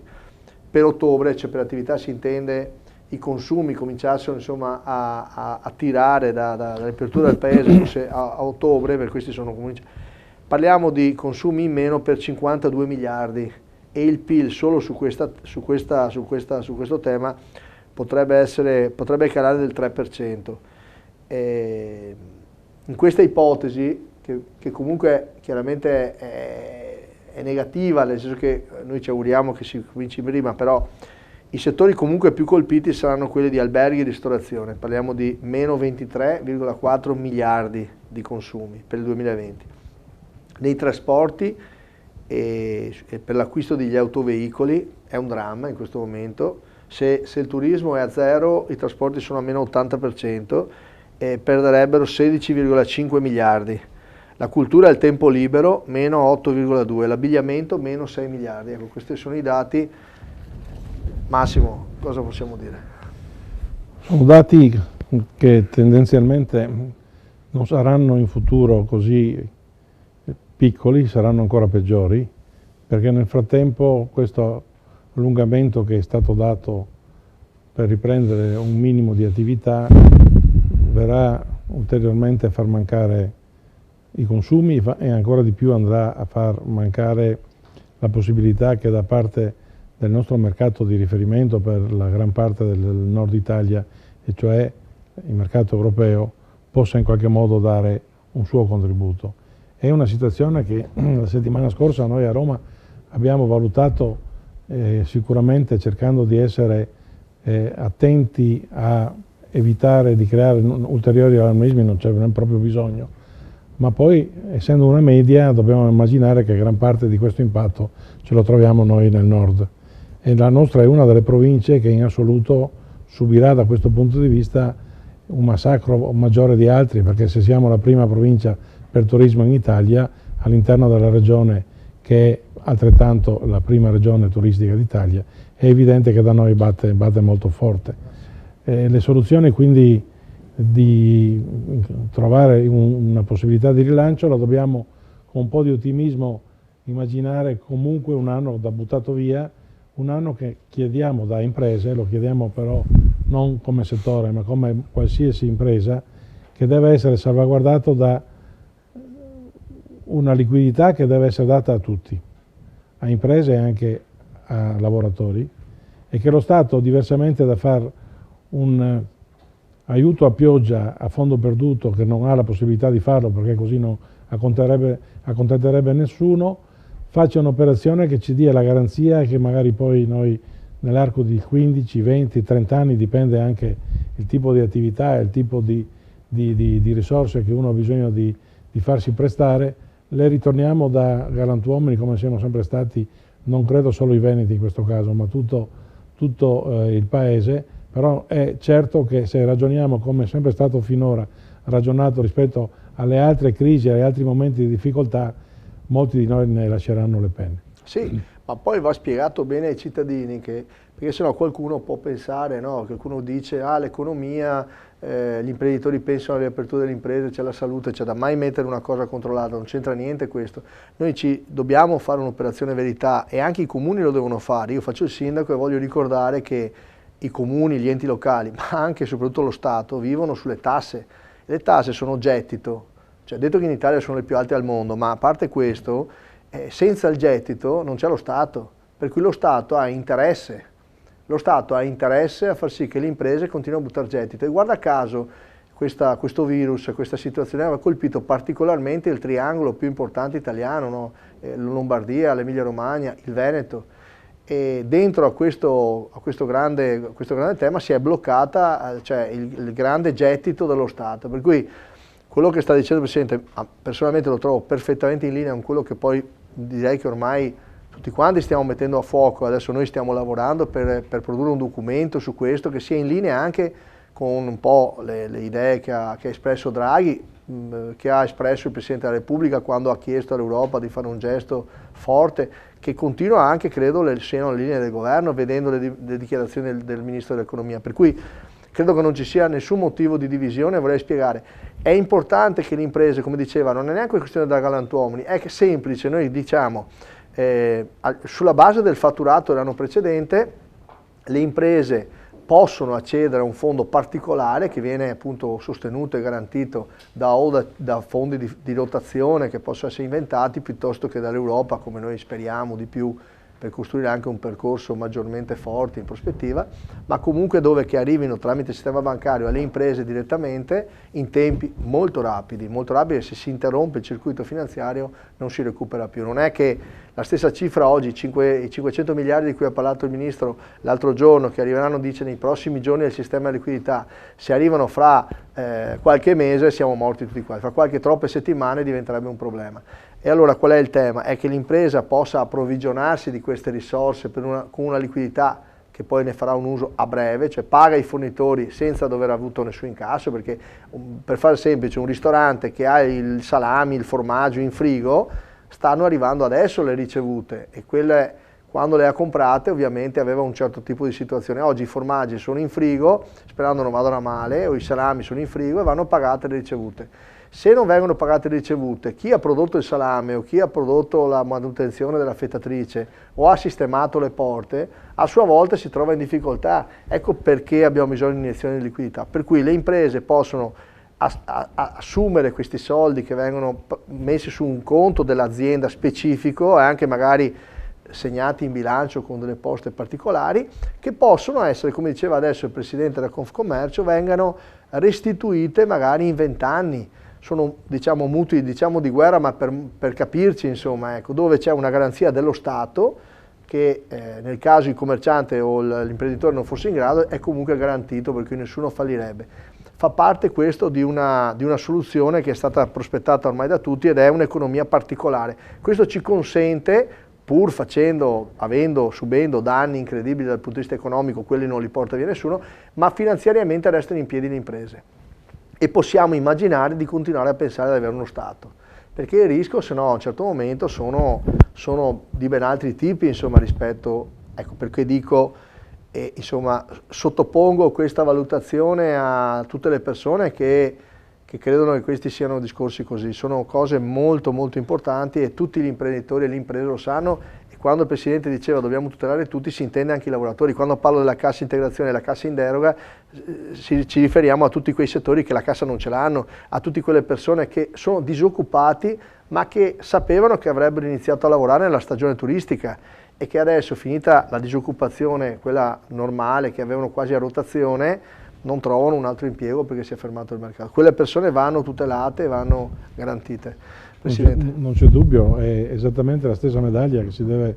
per ottobre, cioè per l'attività si intende i consumi cominciassero insomma a tirare dall'apertura del paese forse a ottobre, per questi sono cominciati, parliamo di consumi in meno per 52 miliardi e il PIL solo su questo tema potrebbe calare del 3%. In questa ipotesi, che comunque chiaramente è negativa, nel senso che noi ci auguriamo che si cominci prima, però i settori comunque più colpiti saranno quelli di alberghi e ristorazione, parliamo di meno 23,4 miliardi di consumi per il 2020. Nei trasporti e per l'acquisto degli autoveicoli è un dramma in questo momento, se il turismo è a zero i trasporti sono a meno 80% e perderebbero 16,5 miliardi. La cultura e il tempo libero meno 8,2, l'abbigliamento meno 6 miliardi. Ecco, questi sono i dati. Massimo, cosa possiamo dire? Sono dati che tendenzialmente non saranno in futuro così piccoli, saranno ancora peggiori, perché nel frattempo questo allungamento che è stato dato per riprendere un minimo di attività verrà ulteriormente a far mancare i consumi e ancora di più andrà a far mancare la possibilità che da parte del nostro mercato di riferimento per la gran parte del nord Italia, e cioè il mercato europeo, possa in qualche modo dare un suo contributo. È una situazione che la settimana scorsa noi a Roma abbiamo valutato sicuramente cercando di essere attenti a evitare di creare ulteriori allarmismi, non c'è proprio bisogno, ma poi essendo una media dobbiamo immaginare che gran parte di questo impatto ce lo troviamo noi nel nord e la nostra è una delle province che in assoluto subirà da questo punto di vista un massacro maggiore di altri, perché se siamo la prima provincia per turismo in Italia all'interno della regione che è altrettanto la prima regione turistica d'Italia, è evidente che da noi batte molto forte. Le soluzioni quindi di trovare una possibilità di rilancio la dobbiamo con un po' di ottimismo immaginare comunque un anno da buttato via, un anno che chiediamo da imprese, lo chiediamo però non come settore ma come qualsiasi impresa, che deve essere salvaguardato da una liquidità che deve essere data a tutti, a imprese e anche a lavoratori, e che lo Stato, diversamente da far un aiuto a pioggia a fondo perduto, che non ha la possibilità di farlo perché così non accontenterebbe nessuno, faccia un'operazione che ci dia la garanzia che magari poi noi nell'arco di 15, 20, 30 anni, dipende anche il tipo di attività e il tipo di risorse che uno ha bisogno di farsi prestare, le ritorniamo da galantuomini come siamo sempre stati, non credo solo i veneti in questo caso, ma tutto il paese. Però è certo che se ragioniamo come è sempre stato finora ragionato rispetto alle altre crisi, agli altri momenti di difficoltà, molti di noi ne lasceranno le penne. Sì, ma poi va spiegato bene ai cittadini, perché sennò qualcuno può pensare, no? Qualcuno dice l'economia, gli imprenditori pensano alle aperture delle imprese, c'è la salute, c'è da mai mettere una cosa controllata, non c'entra niente questo. Noi dobbiamo fare un'operazione verità e anche i comuni lo devono fare. Io faccio il sindaco e voglio ricordare che i comuni, gli enti locali, ma anche e soprattutto lo Stato, vivono sulle tasse. Le tasse sono gettito, cioè detto che in Italia sono le più alte al mondo, ma a parte questo, senza il gettito non c'è lo Stato, per cui lo Stato ha interesse. Lo Stato ha interesse a far sì che le imprese continuino a buttare gettito e guarda caso questo virus, questa situazione aveva colpito particolarmente il triangolo più importante italiano, no? La Lombardia, l'Emilia Romagna, il Veneto. E dentro a questo grande tema si è bloccata il grande gettito dello Stato, per cui quello che sta dicendo il Presidente personalmente lo trovo perfettamente in linea con quello che poi direi che ormai tutti quanti stiamo mettendo a fuoco, adesso noi stiamo lavorando per produrre un documento su questo che sia in linea anche con un po' le idee che ha espresso Draghi, che ha espresso il Presidente della Repubblica quando ha chiesto all'Europa di fare un gesto forte, che continua anche, credo, siano le linee del governo, vedendo le dichiarazioni del Ministro dell'Economia. Per cui credo che non ci sia nessun motivo di divisione. Vorrei spiegare, è importante che le imprese, come diceva, non è neanche una questione da galantuomini, è che semplice, noi diciamo, sulla base del fatturato dell'anno precedente, le imprese possono accedere a un fondo particolare che viene appunto sostenuto e garantito da fondi di dotazione che possono essere inventati piuttosto che dall'Europa, come noi speriamo di più, per costruire anche un percorso maggiormente forte in prospettiva, ma comunque dove che arrivino tramite il sistema bancario alle imprese direttamente in tempi molto rapidi, se si interrompe il circuito finanziario non si recupera più. Non è che la stessa cifra oggi, i 500 miliardi di cui ha parlato il Ministro l'altro giorno, che arriveranno, dice, nei prossimi giorni del sistema di liquidità, se arrivano fra qualche mese siamo morti tutti quanti, fra troppe settimane diventerebbe un problema. E allora qual è il tema? È che l'impresa possa approvvigionarsi di queste risorse con una liquidità che poi ne farà un uso a breve, cioè paga i fornitori senza dover avuto nessun incasso, perché per fare semplice, un ristorante che ha il salami, il formaggio in frigo, stanno arrivando adesso le ricevute e quelle quando le ha comprate ovviamente aveva un certo tipo di situazione. Oggi i formaggi sono in frigo, sperando non vadano a male, o i salami sono in frigo e vanno pagate le ricevute. Se non vengono pagate le ricevute, chi ha prodotto il salame o chi ha prodotto la manutenzione dell'affettatrice o ha sistemato le porte, a sua volta si trova in difficoltà. Ecco perché abbiamo bisogno di iniezioni di liquidità. Per cui le imprese possono assumere questi soldi che vengono messi su un conto dell'azienda specifico e anche magari segnati in bilancio con delle poste particolari, che possono essere, come diceva adesso il Presidente della Confcommercio, vengano restituite magari in 20 anni. Sono diciamo mutui di guerra, ma per capirci, insomma, ecco, dove c'è una garanzia dello Stato che nel caso il commerciante o l'imprenditore non fosse in grado è comunque garantito, per cui nessuno fallirebbe. Fa parte questo di una soluzione che è stata prospettata ormai da tutti ed è un'economia particolare. Questo ci consente, pur subendo danni incredibili dal punto di vista economico, quelli non li porta via nessuno, ma finanziariamente restano in piedi le imprese. E possiamo immaginare di continuare a pensare ad avere uno Stato, perché il rischio, se no, a un certo momento sono di ben altri tipi, insomma, rispetto, ecco perché dico, insomma, sottopongo questa valutazione a tutte le persone che credono che questi siano discorsi così. Sono cose molto molto importanti e tutti gli imprenditori e le imprese lo sanno. Quando il Presidente diceva dobbiamo tutelare tutti, si intende anche i lavoratori. Quando parlo della cassa integrazione e della cassa in deroga, ci riferiamo a tutti quei settori che la cassa non ce l'hanno, a tutte quelle persone che sono disoccupati ma che sapevano che avrebbero iniziato a lavorare nella stagione turistica e che adesso, finita la disoccupazione, quella normale, che avevano quasi a rotazione, non trovano un altro impiego perché si è fermato il mercato. Quelle persone vanno tutelate e vanno garantite. Presidente. Non c'è dubbio, è esattamente la stessa medaglia che si deve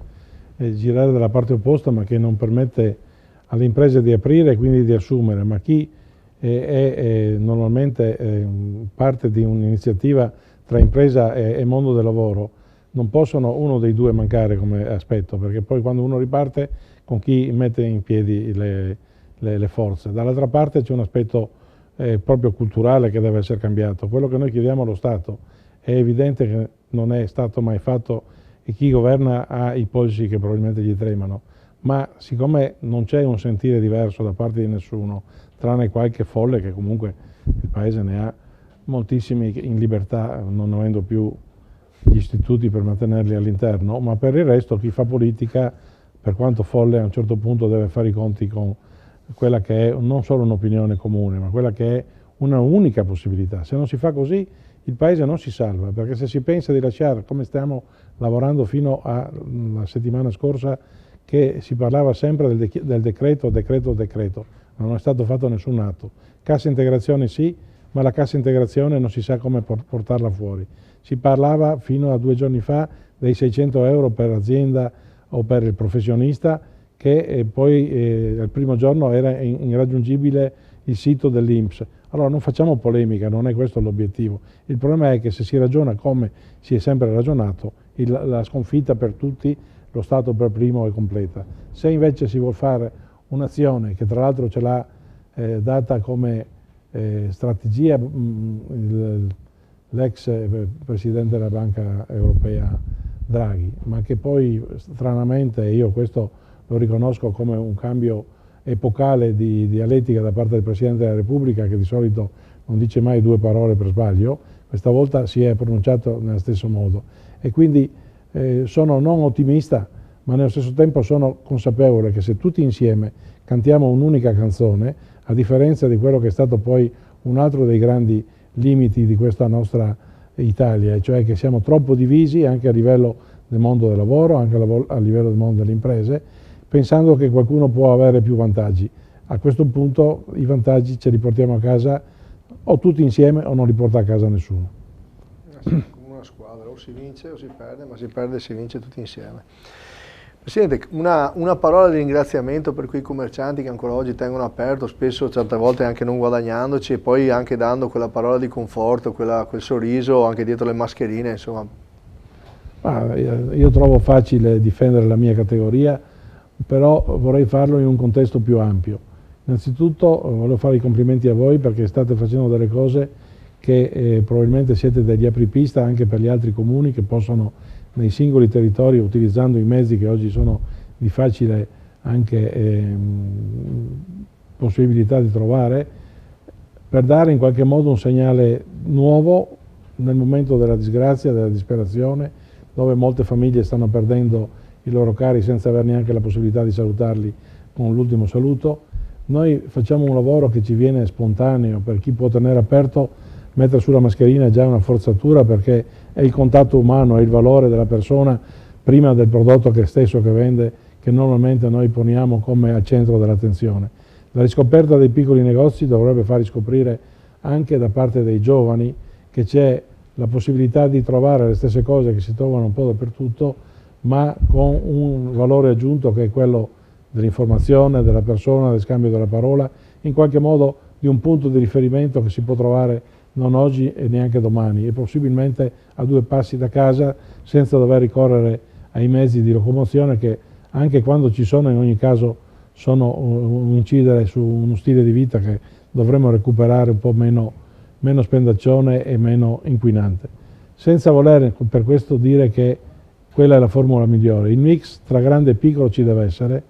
girare dalla parte opposta, ma che non permette alle imprese di aprire e quindi di assumere, ma chi è normalmente parte di un'iniziativa tra impresa e mondo del lavoro non possono uno dei due mancare come aspetto, perché poi quando uno riparte con chi mette in piedi le forze. Dall'altra parte c'è un aspetto proprio culturale che deve essere cambiato. Quello che noi chiediamo allo Stato è evidente che non è stato mai fatto e chi governa ha i polsi che probabilmente gli tremano, ma siccome non c'è un sentire diverso da parte di nessuno, tranne qualche folle che comunque il Paese ne ha moltissimi in libertà, non avendo più gli istituti per mantenerli all'interno, ma per il resto chi fa politica, per quanto folle, a un certo punto deve fare i conti con quella che è non solo un'opinione comune, ma quella che è una unica possibilità. Se non si fa così il Paese non si salva, perché se si pensa di lasciare, come stiamo lavorando fino alla settimana scorsa, che si parlava sempre del decreto, non è stato fatto nessun atto. Cassa integrazione sì, ma la cassa integrazione non si sa come portarla fuori. Si parlava fino a 2 giorni fa dei 600 euro per azienda o per il professionista, che poi il primo giorno era irraggiungibile il sito dell'INPS. Allora non facciamo polemica, non è questo l'obiettivo. Il problema è che se si ragiona come si è sempre ragionato, la sconfitta per tutti lo Stato per primo e completa. Se invece si vuol fare un'azione, che tra l'altro ce l'ha data come strategia l'ex Presidente della Banca Europea Draghi, ma che poi stranamente, io questo lo riconosco come un cambio epocale di dialettica da parte del Presidente della Repubblica, che di solito non dice mai due parole per sbaglio, questa volta si è pronunciato nello stesso modo. E quindi sono non ottimista, ma nello stesso tempo sono consapevole che se tutti insieme cantiamo un'unica canzone, a differenza di quello che è stato poi un altro dei grandi limiti di questa nostra Italia, cioè che siamo troppo divisi anche a livello del mondo del lavoro, anche a livello del mondo delle imprese, pensando che qualcuno può avere più vantaggi. A questo punto i vantaggi ce li portiamo a casa o tutti insieme o non li porta a casa nessuno. Una squadra, o si vince o si perde, ma si perde e si vince tutti insieme. Presidente, una parola di ringraziamento per quei commercianti che ancora oggi tengono aperto, spesso certe volte anche non guadagnandoci, e poi anche dando quella parola di conforto, quel sorriso anche dietro le mascherine, insomma. Io trovo facile difendere la mia categoria, però vorrei farlo in un contesto più ampio. Innanzitutto voglio fare i complimenti a voi perché state facendo delle cose che probabilmente siete degli apripista anche per gli altri comuni che possono nei singoli territori, utilizzando i mezzi che oggi sono di facile anche possibilità di trovare, per dare in qualche modo un segnale nuovo nel momento della disgrazia, della disperazione, dove molte famiglie stanno perdendo i loro cari senza avere neanche la possibilità di salutarli con l'ultimo saluto. Noi facciamo un lavoro che ci viene spontaneo, per chi può tenere aperto, mettere sulla mascherina è già una forzatura perché è il contatto umano, è il valore della persona prima del prodotto stesso che vende, che normalmente noi poniamo come al centro dell'attenzione. La riscoperta dei piccoli negozi dovrebbe far riscoprire anche da parte dei giovani che c'è la possibilità di trovare le stesse cose che si trovano un po' dappertutto, ma con un valore aggiunto che è quello dell'informazione, della persona, del scambio della parola, in qualche modo di un punto di riferimento che si può trovare non oggi e neanche domani, e possibilmente a due passi da casa senza dover ricorrere ai mezzi di locomozione che anche quando ci sono in ogni caso sono un incidere su uno stile di vita che dovremmo recuperare un po' meno spendaccione e meno inquinante. Senza voler per questo dire che quella è la formula migliore. Il mix tra grande e piccolo ci deve essere,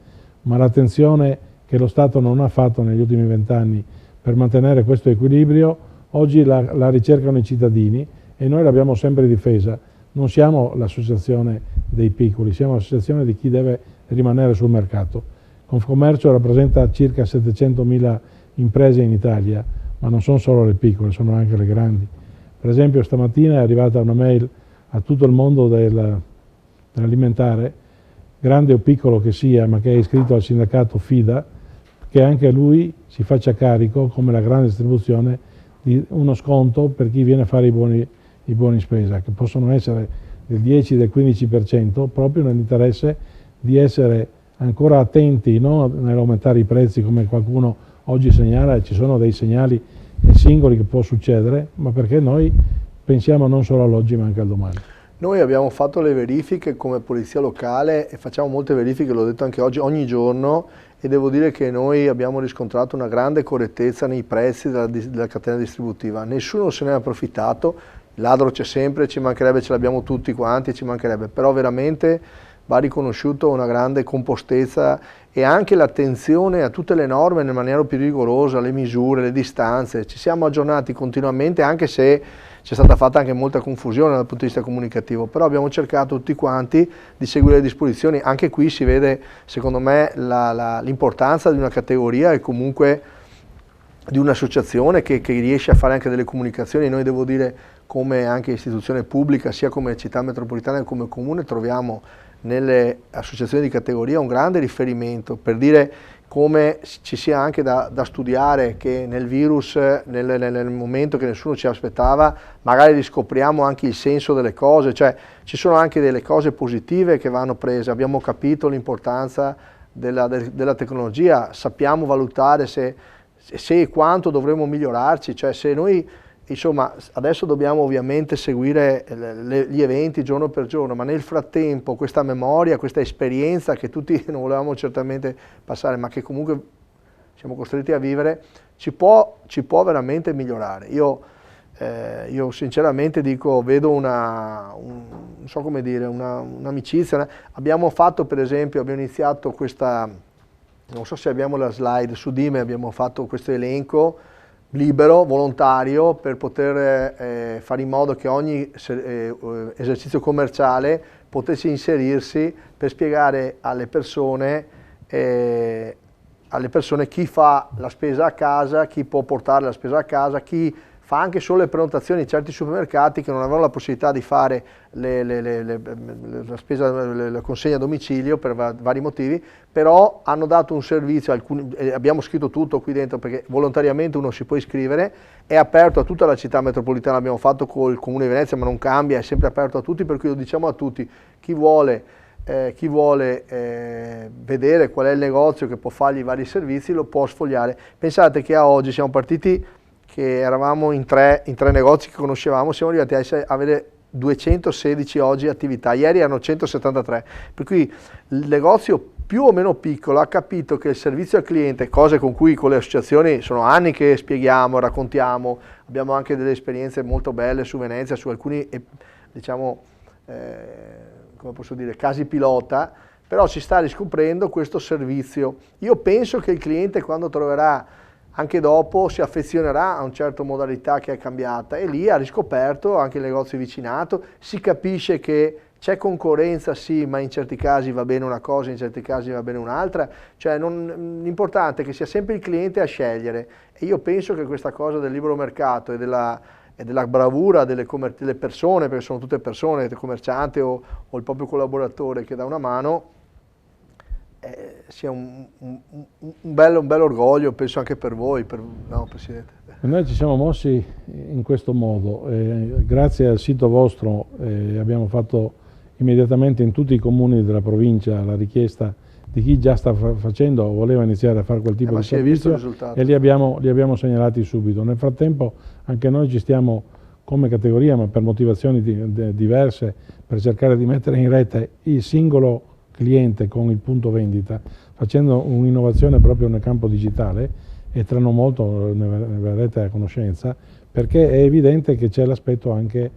ma l'attenzione che lo Stato non ha fatto negli ultimi 20 anni per mantenere questo equilibrio oggi la ricercano i cittadini e noi l'abbiamo sempre difesa. Non siamo l'associazione dei piccoli, siamo l'associazione di chi deve rimanere sul mercato. Confcommercio rappresenta circa 700.000 imprese in Italia, ma non sono solo le piccole, sono anche le grandi. Per esempio stamattina è arrivata una mail a tutto il mondo dell'alimentare, grande o piccolo che sia, ma che è iscritto al sindacato FIDA, che anche lui si faccia carico, come la grande distribuzione, di uno sconto per chi viene a fare i buoni spesa, che possono essere del 10, del 15%, proprio nell'interesse di essere ancora attenti, non nell'aumentare i prezzi come qualcuno oggi segnala, e ci sono dei segnali singoli che può succedere, ma perché noi pensiamo non solo all'oggi ma anche al domani. Noi abbiamo fatto le verifiche come polizia locale e facciamo molte verifiche, l'ho detto anche oggi, ogni giorno, e devo dire che noi abbiamo riscontrato una grande correttezza nei prezzi della catena distributiva. Nessuno se ne è approfittato, il ladro c'è sempre, ci mancherebbe, ce l'abbiamo tutti quanti, ci mancherebbe, però veramente va riconosciuto una grande compostezza e anche l'attenzione a tutte le norme in maniera più rigorosa, le misure, le distanze. Ci siamo aggiornati continuamente, anche se c'è stata fatta anche molta confusione dal punto di vista comunicativo, però abbiamo cercato tutti quanti di seguire le disposizioni. Anche qui si vede, secondo me, l'importanza di una categoria e comunque di un'associazione che riesce a fare anche delle comunicazioni. Noi, devo dire, come anche istituzione pubblica, sia come città metropolitana che come comune, troviamo nelle associazioni di categoria un grande riferimento per dire come ci sia anche da studiare che nel virus, nel momento che nessuno ci aspettava, magari riscopriamo anche il senso delle cose, cioè ci sono anche delle cose positive che vanno prese. Abbiamo capito l'importanza della tecnologia, sappiamo valutare se e quanto dovremmo migliorarci, cioè se noi insomma, adesso dobbiamo ovviamente seguire gli eventi giorno per giorno, ma nel frattempo questa memoria, questa esperienza che tutti non volevamo certamente passare, ma che comunque siamo costretti a vivere, ci può veramente migliorare. Io sinceramente dico, vedo non so come dire, un'amicizia. Abbiamo fatto, per esempio, abbiamo iniziato questa, non so se abbiamo la slide, su Dime abbiamo fatto questo elenco libero, volontario, per poter fare in modo che ogni esercizio commerciale potesse inserirsi per spiegare alle persone chi fa la spesa a casa, chi può portare la spesa a casa, chi fa anche solo le prenotazioni in certi supermercati che non avevano la possibilità di fare la consegna a domicilio per vari motivi, però hanno dato un servizio, abbiamo scritto tutto qui dentro perché volontariamente uno si può iscrivere, è aperto a tutta la città metropolitana, l'abbiamo fatto col Comune di Venezia ma non cambia, è sempre aperto a tutti, per cui lo diciamo a tutti, chi vuole vedere qual è il negozio che può fargli i vari servizi lo può sfogliare. Pensate che a oggi siamo partiti che eravamo in tre negozi che conoscevamo, siamo arrivati a avere 216 oggi attività, ieri erano 173, per cui il negozio più o meno piccolo ha capito che il servizio al cliente, cose con cui con le associazioni sono anni che spieghiamo, raccontiamo, abbiamo anche delle esperienze molto belle su Venezia, su alcuni diciamo come posso dire, casi pilota, però si sta riscoprendo questo servizio. Io penso che il cliente, quando troverà anche dopo, si affezionerà a una certa modalità che è cambiata, e lì ha riscoperto anche il negozio vicinato, si capisce che c'è concorrenza sì, ma in certi casi va bene una cosa, in certi casi va bene un'altra, cioè l'importante è che sia sempre il cliente a scegliere, e io penso che questa cosa del libero mercato e della bravura delle persone, perché sono tutte persone, il commerciante o il proprio collaboratore che dà una mano, sia un bel orgoglio, penso anche per voi, no, Presidente? Noi ci siamo mossi in questo modo, grazie al sito vostro abbiamo fatto immediatamente in tutti i comuni della provincia la richiesta di chi già sta facendo o voleva iniziare a fare quel tipo di servizio, e li abbiamo segnalati subito. Nel frattempo anche noi ci stiamo come categoria, ma per motivazioni diverse, per cercare di mettere in rete il singolo cliente con il punto vendita, facendo un'innovazione proprio nel campo digitale, e tra non molto ne verrete a conoscenza, perché è evidente che c'è l'aspetto anche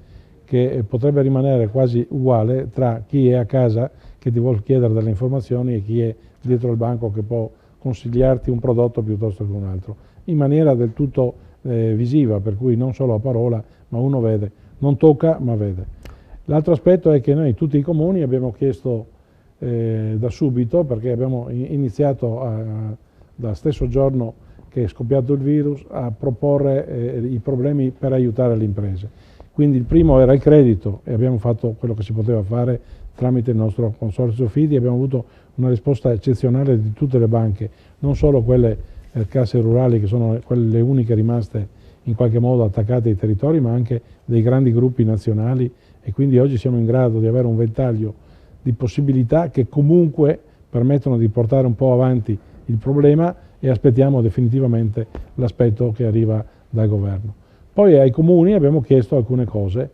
che potrebbe rimanere quasi uguale tra chi è a casa che ti vuole chiedere delle informazioni e chi è dietro il banco che può consigliarti un prodotto piuttosto che un altro, in maniera del tutto visiva, per cui non solo a parola, ma uno vede, non tocca ma vede. L'altro aspetto è che noi tutti i comuni abbiamo chiesto da subito, perché abbiamo iniziato dal stesso giorno che è scoppiato il virus a proporre i problemi per aiutare le imprese. Quindi il primo era il credito, e abbiamo fatto quello che si poteva fare tramite il nostro consorzio Fidi. Abbiamo avuto una risposta eccezionale di tutte le banche, non solo quelle casse rurali, che sono quelle uniche rimaste in qualche modo attaccate ai territori, ma anche dei grandi gruppi nazionali, e quindi oggi siamo in grado di avere un ventaglio di possibilità che comunque permettono di portare un po' avanti il problema, e aspettiamo definitivamente l'aspetto che arriva dal governo. Poi ai comuni abbiamo chiesto alcune cose,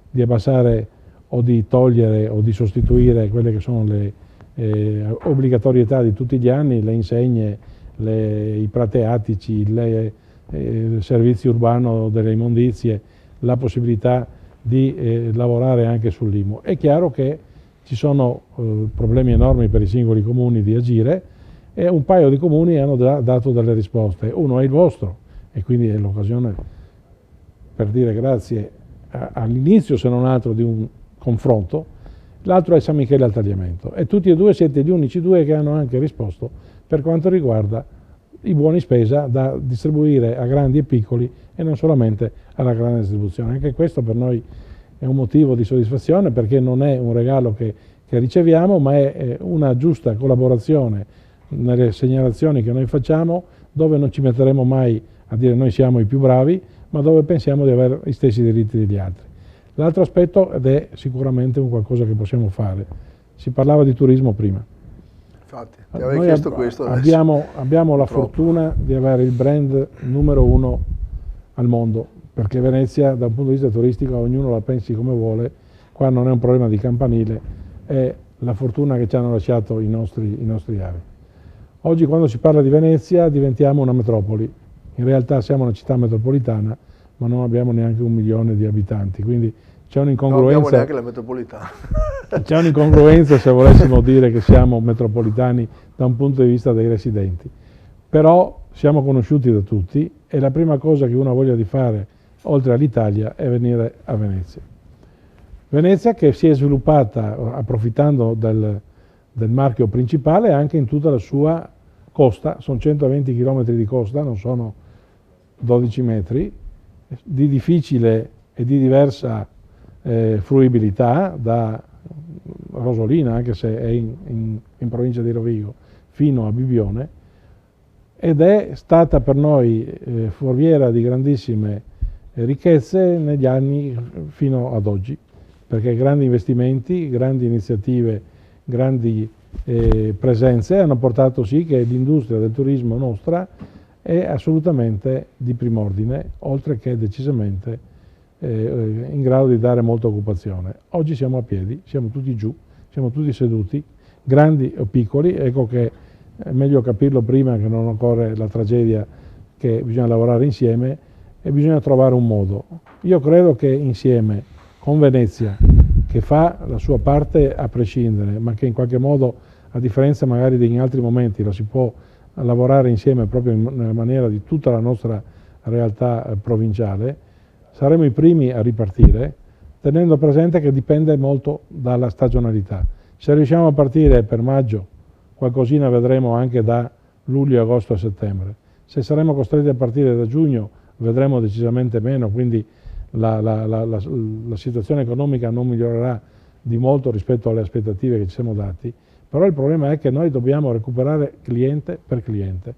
di abbassare o di togliere o di sostituire quelle che sono le obbligatorietà di tutti gli anni, le insegne, i prati attici, il servizio urbano delle immondizie, la possibilità di lavorare anche sull'IMU. È chiaro che ci sono problemi enormi per i singoli comuni di agire, e un paio di comuni hanno dato delle risposte. Uno è il vostro, e quindi è l'occasione per dire grazie all'inizio, se non altro, di un confronto. L'altro è San Michele al Tagliamento, e tutti e due siete gli unici due che hanno anche risposto per quanto riguarda i buoni spesa da distribuire a grandi e piccoli, e non solamente alla grande distribuzione. Anche questo per noi è un motivo di soddisfazione, perché non è un regalo che riceviamo, ma è una giusta collaborazione nelle segnalazioni che noi facciamo, dove non ci metteremo mai a dire noi siamo i più bravi, ma dove pensiamo di avere gli stessi diritti degli altri. L'altro aspetto, ed è sicuramente un qualcosa che possiamo fare, si parlava di turismo prima. Infatti, ti avevo chiesto questo adesso. Abbiamo la fortuna di avere il brand numero 1 al mondo perché Venezia da un punto di vista turistico ognuno la pensi come vuole, qua non è un problema di campanile, è la fortuna che ci hanno lasciato i nostri avi. Oggi quando si parla di Venezia diventiamo una metropoli, in realtà siamo una città metropolitana ma non abbiamo neanche 1 milione di abitanti, quindi c'è un'incongruenza. Non abbiamo neanche la metropolitana. C'è un'incongruenza se volessimo dire che siamo metropolitani da un punto di vista dei residenti, però siamo conosciuti da tutti e la prima cosa che uno ha voglia di fare oltre all'Italia è venire a Venezia. Venezia che si è sviluppata approfittando del marchio principale anche in tutta la sua costa, sono 120 km di costa, non sono 12 metri, di difficile e di diversa fruibilità, da Rosolina, anche se è in provincia di Rovigo, fino a Bibbione, ed è stata per noi foriera di grandissime ricchezze negli anni fino ad oggi, perché grandi investimenti, grandi iniziative, grandi presenze hanno portato sì che l'industria del turismo nostra è assolutamente di prim'ordine, oltre che decisamente in grado di dare molta occupazione. Oggi siamo a piedi, siamo tutti giù, siamo tutti seduti, grandi o piccoli, ecco che è meglio capirlo prima che non occorre la tragedia, che bisogna lavorare insieme e bisogna trovare un modo. Io credo che insieme con Venezia, che fa la sua parte a prescindere, ma che in qualche modo, a differenza magari di in altri momenti, la si può lavorare insieme proprio nella maniera di tutta la nostra realtà provinciale, saremo i primi a ripartire, tenendo presente che dipende molto dalla stagionalità. Se riusciamo a partire per maggio, qualcosina vedremo anche da luglio, agosto e settembre. Se saremo costretti a partire da giugno, vedremo decisamente meno, quindi la situazione economica non migliorerà di molto rispetto alle aspettative che ci siamo dati, però il problema è che noi dobbiamo recuperare cliente per cliente.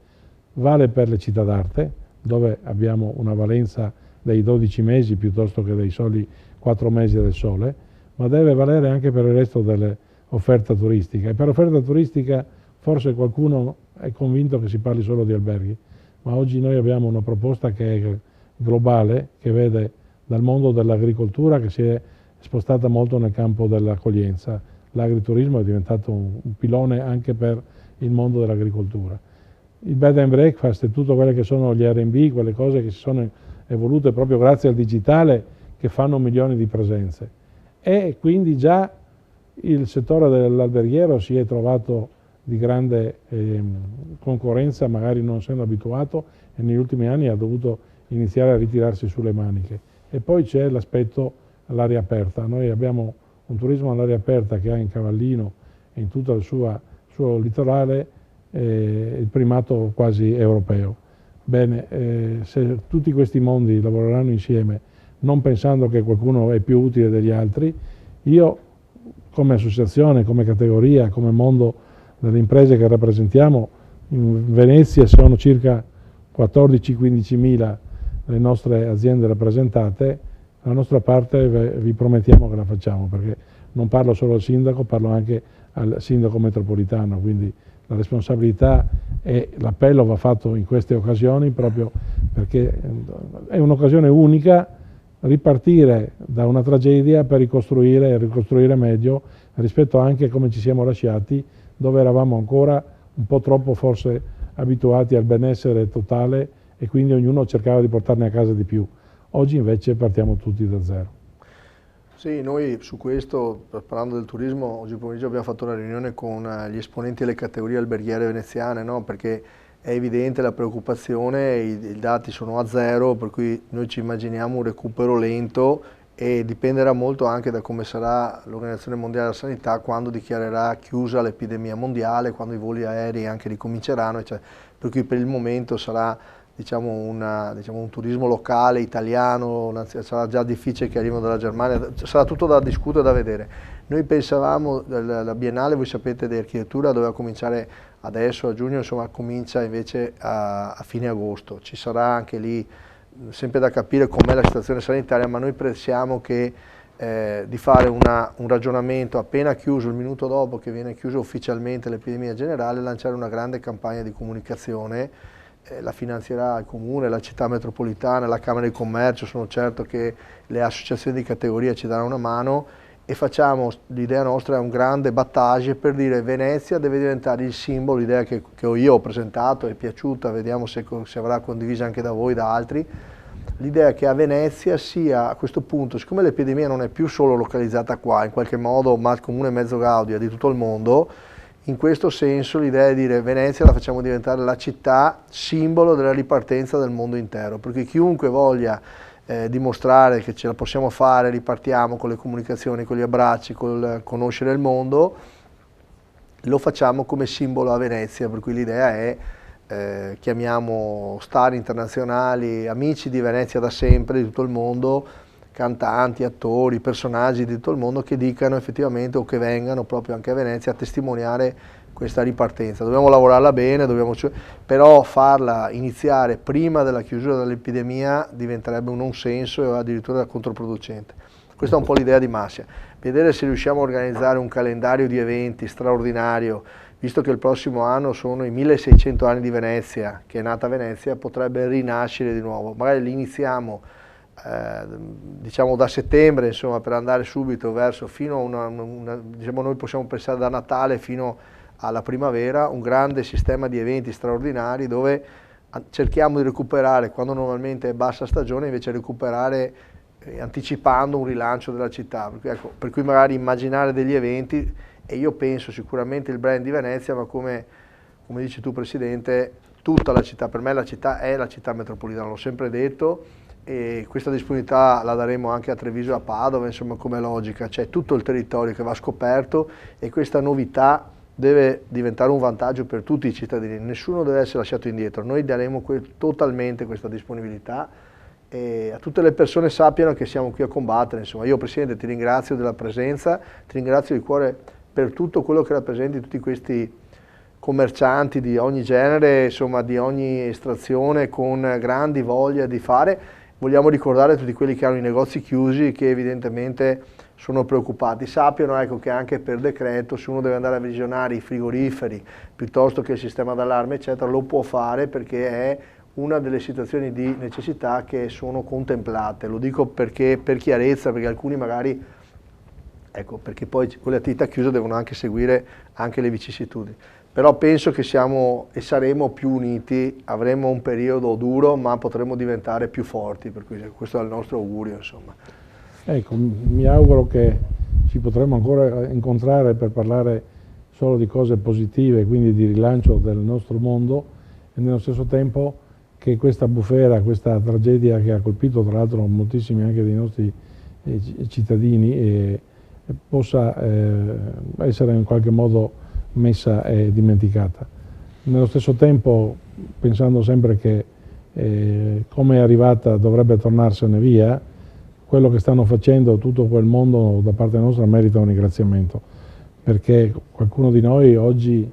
Vale per le città d'arte, dove abbiamo una valenza dei 12 mesi piuttosto che dei soli 4 mesi del sole, ma deve valere anche per il resto dell'offerta turistica. E per offerta turistica forse qualcuno è convinto che si parli solo di alberghi, ma oggi noi abbiamo una proposta che è globale, che vede dal mondo dell'agricoltura, che si è spostata molto nel campo dell'accoglienza. L'agriturismo è diventato un pilone anche per il mondo dell'agricoltura. Il bed and breakfast e tutto quello che sono gli R&B, quelle cose che si sono evolute proprio grazie al digitale, che fanno milioni di presenze. E quindi già il settore dell'alberghiero si è trovato di grande concorrenza, magari non essendo abituato, e negli ultimi anni ha dovuto iniziare a ritirarsi sulle maniche. E poi c'è l'aspetto all'aria aperta. Noi abbiamo un turismo all'aria aperta che ha in Cavallino e in tutto il suo litorale il primato quasi europeo. Bene, se tutti questi mondi lavoreranno insieme, non pensando che qualcuno è più utile degli altri, io come associazione, come categoria, come mondo delle imprese che rappresentiamo, in Venezia sono circa 14-15 mila le nostre aziende rappresentate, la nostra parte vi promettiamo che la facciamo, perché non parlo solo al sindaco, parlo anche al sindaco metropolitano, quindi la responsabilità e l'appello va fatto in queste occasioni proprio perché è un'occasione unica ripartire da una tragedia per ricostruire e ricostruire meglio rispetto anche a come ci siamo lasciati, dove eravamo ancora un po' troppo forse abituati al benessere totale e quindi ognuno cercava di portarne a casa di più. Oggi invece partiamo tutti da zero. Sì, noi su questo, parlando del turismo, oggi pomeriggio abbiamo fatto una riunione con gli esponenti delle categorie alberghiere veneziane, no? Perché è evidente la preoccupazione, i dati sono a zero, per cui noi ci immaginiamo un recupero lento e dipenderà molto anche da come sarà l'Organizzazione Mondiale della Sanità quando dichiarerà chiusa l'epidemia mondiale, quando i voli aerei anche ricominceranno, cioè, per cui per il momento sarà un turismo locale, italiano, sarà già difficile che arrivino dalla Germania, sarà tutto da discutere e da vedere. Noi pensavamo, la Biennale, voi sapete, di architettura doveva cominciare adesso a giugno, insomma comincia invece a fine agosto. Ci sarà anche lì sempre da capire com'è la situazione sanitaria, ma noi pensiamo che di fare un ragionamento appena chiuso, il minuto dopo che viene chiusa ufficialmente l'epidemia generale, lanciare una grande campagna di comunicazione la finanzierà il Comune, la città metropolitana, la Camera di Commercio, sono certo che le associazioni di categoria ci daranno una mano e facciamo, l'idea nostra è un grande battage per dire Venezia deve diventare il simbolo, l'idea che io ho presentato, è piaciuta, vediamo se avrà condivisa anche da voi, da altri, l'idea che a Venezia sia a questo punto, siccome l'epidemia non è più solo localizzata qua, in qualche modo ma il Comune Mezzo Gaudio di tutto il mondo, in questo senso l'idea è dire Venezia la facciamo diventare la città simbolo della ripartenza del mondo intero, perché chiunque voglia dimostrare che ce la possiamo fare, ripartiamo con le comunicazioni, con gli abbracci, col conoscere il mondo, lo facciamo come simbolo a Venezia, per cui l'idea è chiamiamo star internazionali, amici di Venezia da sempre, di tutto il mondo, cantanti, attori, personaggi di tutto il mondo che dicano effettivamente o che vengano proprio anche a Venezia a testimoniare questa ripartenza. Dobbiamo lavorarla bene, però farla iniziare prima della chiusura dell'epidemia diventerebbe un non senso e addirittura controproducente. Questa è un po' l'idea di Massia, vedere se riusciamo a organizzare un calendario di eventi straordinario, visto che il prossimo anno sono i 1600 anni di Venezia, che è nata Venezia, potrebbe rinascere di nuovo. Magari li iniziamo diciamo da settembre, insomma, per andare subito verso fino a diciamo noi possiamo pensare da Natale fino alla primavera, un grande sistema di eventi straordinari dove cerchiamo di recuperare, quando normalmente è bassa stagione, invece recuperare anticipando un rilancio della città, per cui magari immaginare degli eventi, e io penso sicuramente il brand di Venezia, ma come dici tu Presidente, tutta la città, per me la città è la città metropolitana, l'ho sempre detto, e questa disponibilità la daremo anche a Treviso e a Padova, insomma, come logica, c'è tutto il territorio che va scoperto e questa novità deve diventare un vantaggio per tutti i cittadini, nessuno deve essere lasciato indietro, noi daremo totalmente questa disponibilità e a tutte le persone sappiano che siamo qui a combattere, insomma. Io Presidente ti ringrazio della presenza, ti ringrazio di cuore per tutto quello che rappresenti tutti questi commercianti di ogni genere, insomma di ogni estrazione con grandi voglia di fare. Vogliamo ricordare tutti quelli che hanno i negozi chiusi che evidentemente sono preoccupati, sappiano ecco, che anche per decreto se uno deve andare a visionare i frigoriferi piuttosto che il sistema d'allarme eccetera lo può fare perché è una delle situazioni di necessità che sono contemplate, lo dico perché per chiarezza, perché alcuni magari, ecco, perché poi con le attività chiuse devono anche seguire anche le vicissitudini, però penso che siamo e saremo più uniti, avremo un periodo duro ma potremo diventare più forti, per cui questo è il nostro augurio insomma. Ecco, mi auguro che ci potremo ancora incontrare per parlare solo di cose positive, quindi di rilancio del nostro mondo e nello stesso tempo che questa bufera, questa tragedia che ha colpito tra l'altro moltissimi anche dei nostri cittadini possa essere in qualche modo messa e dimenticata. Nello stesso tempo pensando sempre che come è arrivata dovrebbe tornarsene via, quello che stanno facendo tutto quel mondo da parte nostra merita un ringraziamento, perché qualcuno di noi oggi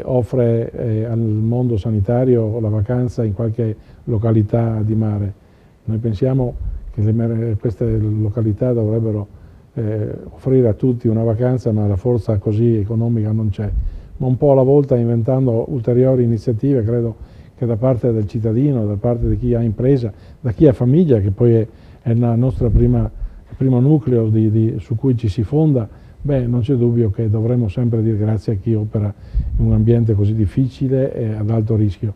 offre al mondo sanitario la vacanza in qualche località di mare. Noi pensiamo che queste località dovrebbero offrire a tutti una vacanza, ma la forza così economica non c'è. Ma un po' alla volta inventando ulteriori iniziative, credo che da parte del cittadino, da parte di chi ha impresa, da chi ha famiglia, che poi è il nostro primo nucleo su cui ci si fonda, beh, non c'è dubbio che dovremmo sempre dire grazie a chi opera in un ambiente così difficile e ad alto rischio.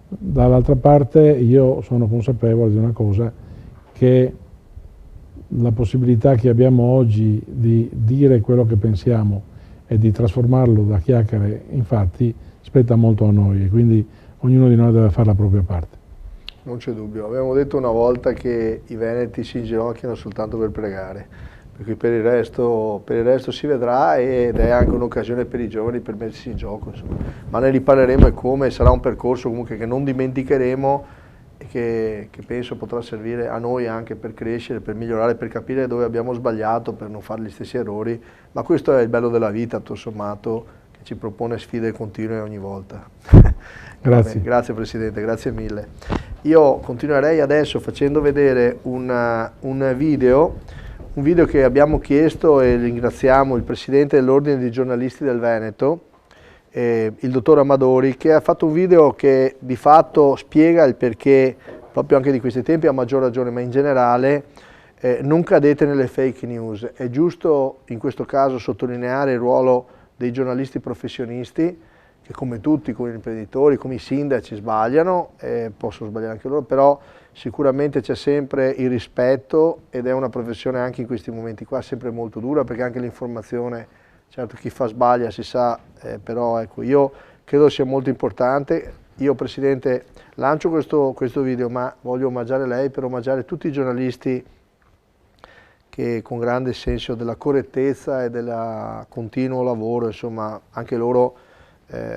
Dall'altra parte io sono consapevole di una cosa, che la possibilità che abbiamo oggi di dire quello che pensiamo e di trasformarlo da chiacchiere in fatti spetta molto a noi e quindi ognuno di noi deve fare la propria parte. Non c'è dubbio, abbiamo detto una volta che i veneti si inginocchiano soltanto per pregare, perché per il resto si vedrà ed è anche un'occasione per i giovani per mettersi in gioco, insomma. Ma ne riparleremo e come, sarà un percorso comunque che non dimenticheremo e che penso potrà servire a noi anche per crescere, per migliorare, per capire dove abbiamo sbagliato, per non fare gli stessi errori, ma questo è il bello della vita, tutto sommato, che ci propone sfide continue ogni volta. Grazie. Grazie Presidente, grazie mille. Io continuerei adesso facendo vedere un video che abbiamo chiesto e ringraziamo il Presidente dell'Ordine dei giornalisti del Veneto, il dottor Amadori, che ha fatto un video che di fatto spiega il perché, proprio anche di questi tempi, a maggior ragione, ma in generale, non cadete nelle fake news. È giusto in questo caso sottolineare il ruolo dei giornalisti professionisti, che come tutti, come gli imprenditori, come i sindaci sbagliano, possono sbagliare anche loro, però sicuramente c'è sempre il rispetto ed è una professione anche in questi momenti qua sempre molto dura, perché anche l'informazione, certo chi fa sbaglia si sa, però ecco, io credo sia molto importante. Io Presidente lancio questo video, ma voglio omaggiare lei per omaggiare tutti i giornalisti che con grande senso della correttezza e del continuo lavoro, insomma, anche loro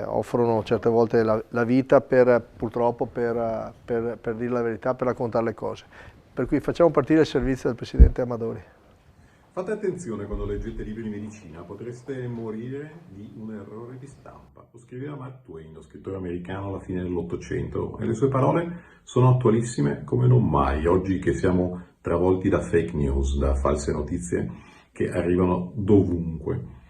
offrono certe volte la vita purtroppo per dire la verità, per raccontare le cose. Per cui facciamo partire il servizio del Presidente Amadori. Fate attenzione quando leggete libri di medicina, potreste morire di un errore di stampa. Lo scriveva Mark Twain, lo scrittore americano alla fine dell'Ottocento, e le sue parole sono attualissime come non mai, oggi che siamo travolti da fake news, da false notizie che arrivano dovunque.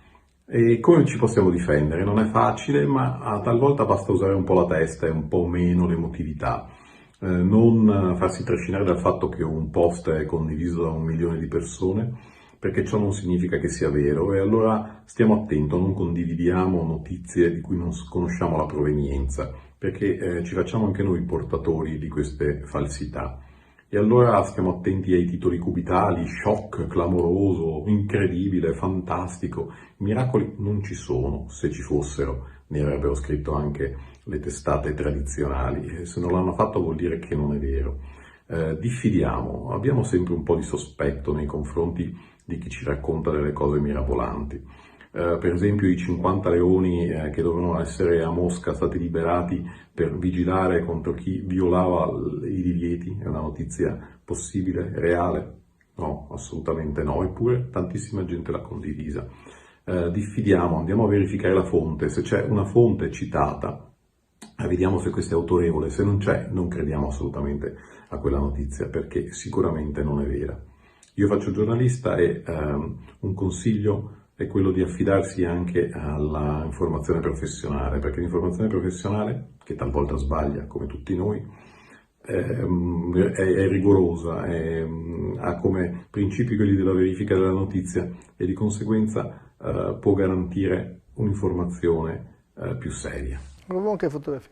E come ci possiamo difendere? Non è facile, ma talvolta basta usare un po' la testa e un po' meno l'emotività. Non farsi trascinare dal fatto che un post è condiviso da 1 milione di persone, perché ciò non significa che sia vero, e allora stiamo attenti, non condividiamo notizie di cui non conosciamo la provenienza, perché ci facciamo anche noi portatori di queste falsità. E allora stiamo attenti ai titoli cubitali: shock, clamoroso, incredibile, fantastico. Miracoli non ci sono, se ci fossero ne avrebbero scritto anche le testate tradizionali, e se non l'hanno fatto vuol dire che non è vero. Diffidiamo, abbiamo sempre un po' di sospetto nei confronti di chi ci racconta delle cose mirabolanti. Per esempio i 50 leoni che dovevano essere a Mosca stati liberati per vigilare contro chi violava i divieti, è una notizia possibile, reale? No, assolutamente no, eppure tantissima gente l'ha condivisa. Diffidiamo, andiamo a verificare la fonte, se c'è una fonte citata, vediamo se questa è autorevole, se non c'è non crediamo assolutamente a quella notizia, perché sicuramente non è vera. Io faccio giornalista e un consiglio è quello di affidarsi anche alla informazione professionale, perché l'informazione professionale, che talvolta sbaglia come tutti noi, è rigorosa, ha come principi quelli della verifica della notizia e di conseguenza può garantire un'informazione più seria. Anche fotografia.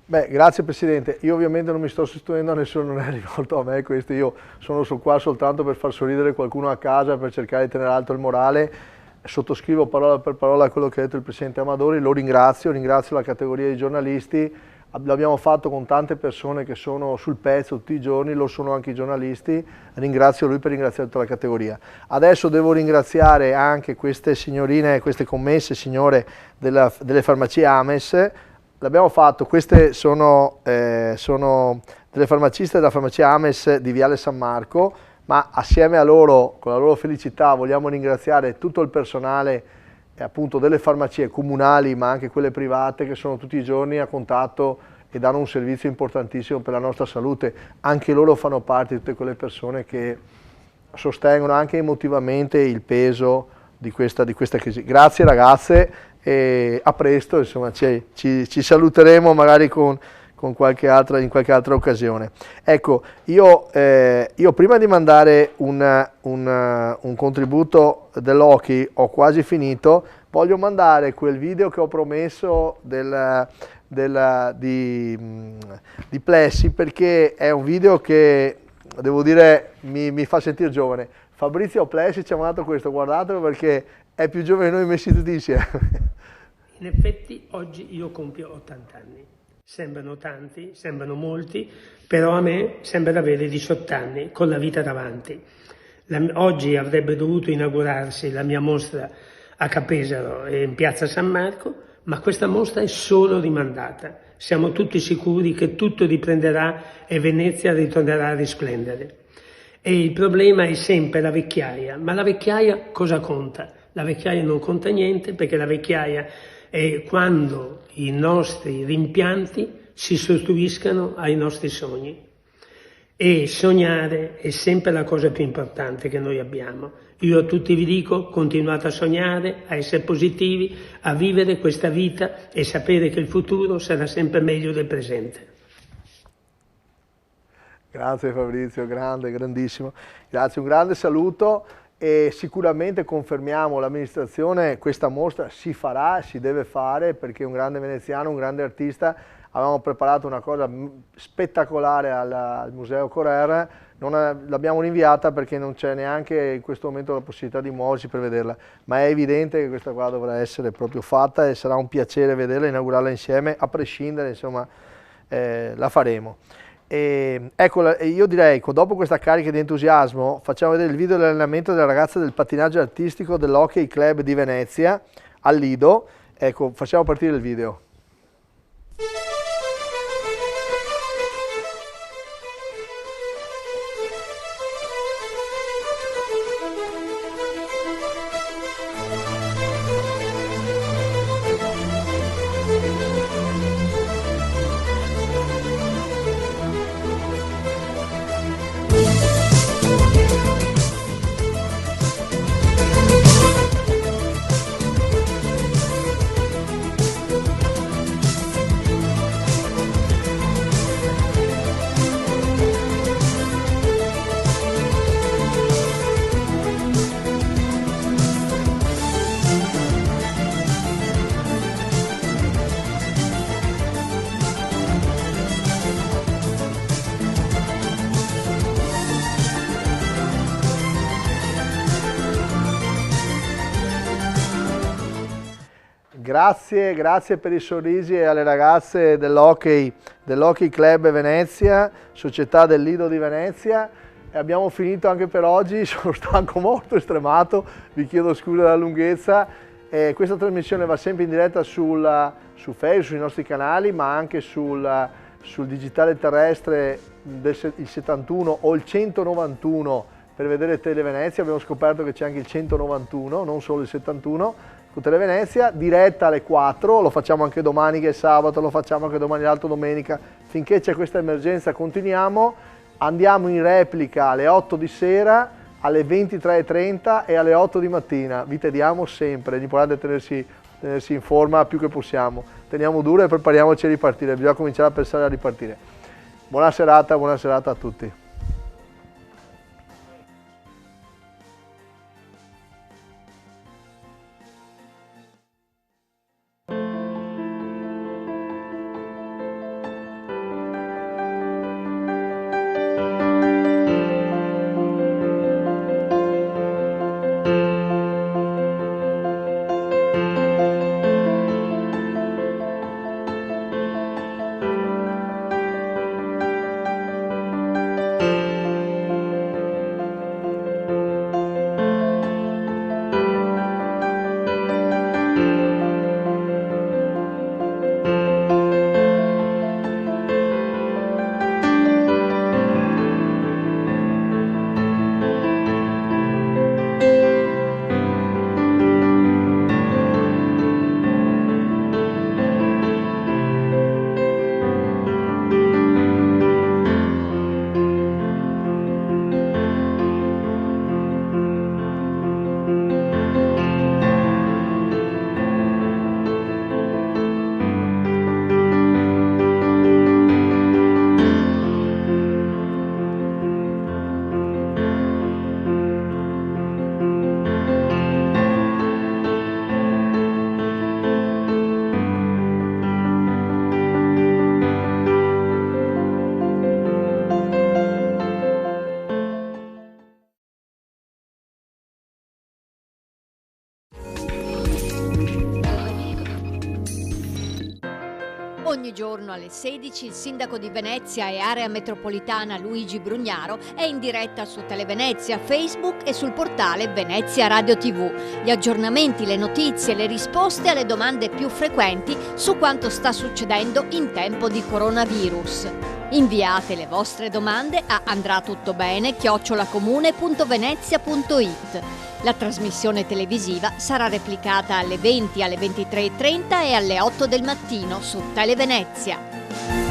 Beh, grazie Presidente. Io ovviamente non mi sto sostituendo a nessuno, non è rivolto a me questo, io sono qua soltanto per far sorridere qualcuno a casa, per cercare di tenere alto il morale. Sottoscrivo parola per parola quello che ha detto il Presidente Amadori, lo ringrazio la categoria dei giornalisti, l'abbiamo fatto con tante persone che sono sul pezzo tutti i giorni, lo sono anche i giornalisti, ringrazio lui per ringraziare tutta la categoria. Adesso devo ringraziare anche queste signorine, queste commesse signore delle farmacie Ames. L'abbiamo fatto, queste sono delle farmaciste della farmacia Ames di Viale San Marco, ma assieme a loro, con la loro felicità, vogliamo ringraziare tutto il personale appunto delle farmacie comunali, ma anche quelle private, che sono tutti i giorni a contatto e danno un servizio importantissimo per la nostra salute. Anche loro fanno parte di tutte quelle persone che sostengono anche emotivamente il peso di questa crisi. Grazie ragazze. E a presto, insomma, ci saluteremo magari in qualche altra occasione. Ecco, io prima di mandare un contributo dell'Oki, ho quasi finito, voglio mandare quel video che ho promesso di Plessi, perché è un video che, devo dire, mi fa sentire giovane. Fabrizio Plessi ci ha mandato questo, guardatelo perché è più giovane di noi messi tutti insieme. In effetti oggi io compio 80 anni, sembrano tanti, sembrano molti, però a me sembra avere 18 anni con la vita davanti. Oggi avrebbe dovuto inaugurarsi la mia mostra a Capesaro e in piazza San Marco, ma questa mostra è solo rimandata. Siamo tutti sicuri che tutto riprenderà e Venezia ritornerà a risplendere. E il problema è sempre la vecchiaia, ma la vecchiaia cosa conta? La vecchiaia non conta niente, perché la vecchiaia è quando i nostri rimpianti si sostituiscano ai nostri sogni. e sognare è sempre la cosa più importante che noi abbiamo. Io a tutti vi dico, continuate a sognare, a essere positivi, a vivere questa vita e sapere che il futuro sarà sempre meglio del presente. Grazie Fabrizio, grande, grandissimo. Grazie, un grande saluto e sicuramente confermiamo l'amministrazione, questa mostra si farà, si deve fare perché è un grande veneziano, un grande artista. Avevamo preparato una cosa spettacolare al Museo Correr, l'abbiamo rinviata perché non c'è neanche in questo momento la possibilità di muoversi per vederla, ma è evidente che questa qua dovrà essere proprio fatta e sarà un piacere vederla, inaugurarla insieme, a prescindere, insomma, la faremo. Ecco, io direi che dopo questa carica di entusiasmo facciamo vedere il video dell'allenamento della ragazza del pattinaggio artistico dell'Hockey Club di Venezia al Lido. Ecco, facciamo partire il video. Grazie per i sorrisi alle ragazze dell'Hockey Club Venezia, società del Lido di Venezia. E abbiamo finito anche per oggi, sono stanco molto, estremato, vi chiedo scusa della lunghezza. Questa trasmissione va sempre in diretta su Facebook, sui nostri canali, ma anche sul digitale terrestre il 71 o il 191 per vedere Tele Venezia. Abbiamo scoperto che c'è anche il 191, non solo il 71. Tele Venezia, diretta alle 4, lo facciamo anche domani che è sabato, lo facciamo anche domani l'altro domenica, finché c'è questa emergenza continuiamo, andiamo in replica alle 8 di sera, alle 23:30 e alle 8 di mattina, vi teniamo sempre, l'importante è tenersi in forma più che possiamo, teniamo duro e prepariamoci a ripartire, bisogna cominciare a pensare a ripartire. Buona serata a tutti. Ogni giorno alle 16 il sindaco di Venezia e area metropolitana Luigi Brugnaro è in diretta su Televenezia, Facebook e sul portale Venezia Radio TV. Gli aggiornamenti, le notizie, le risposte alle domande più frequenti su quanto sta succedendo in tempo di coronavirus. Inviate le vostre domande a andratutobene@comune.venezia.it. La trasmissione televisiva sarà replicata alle 20, alle 23:30 e alle 8 del mattino su Televenezia.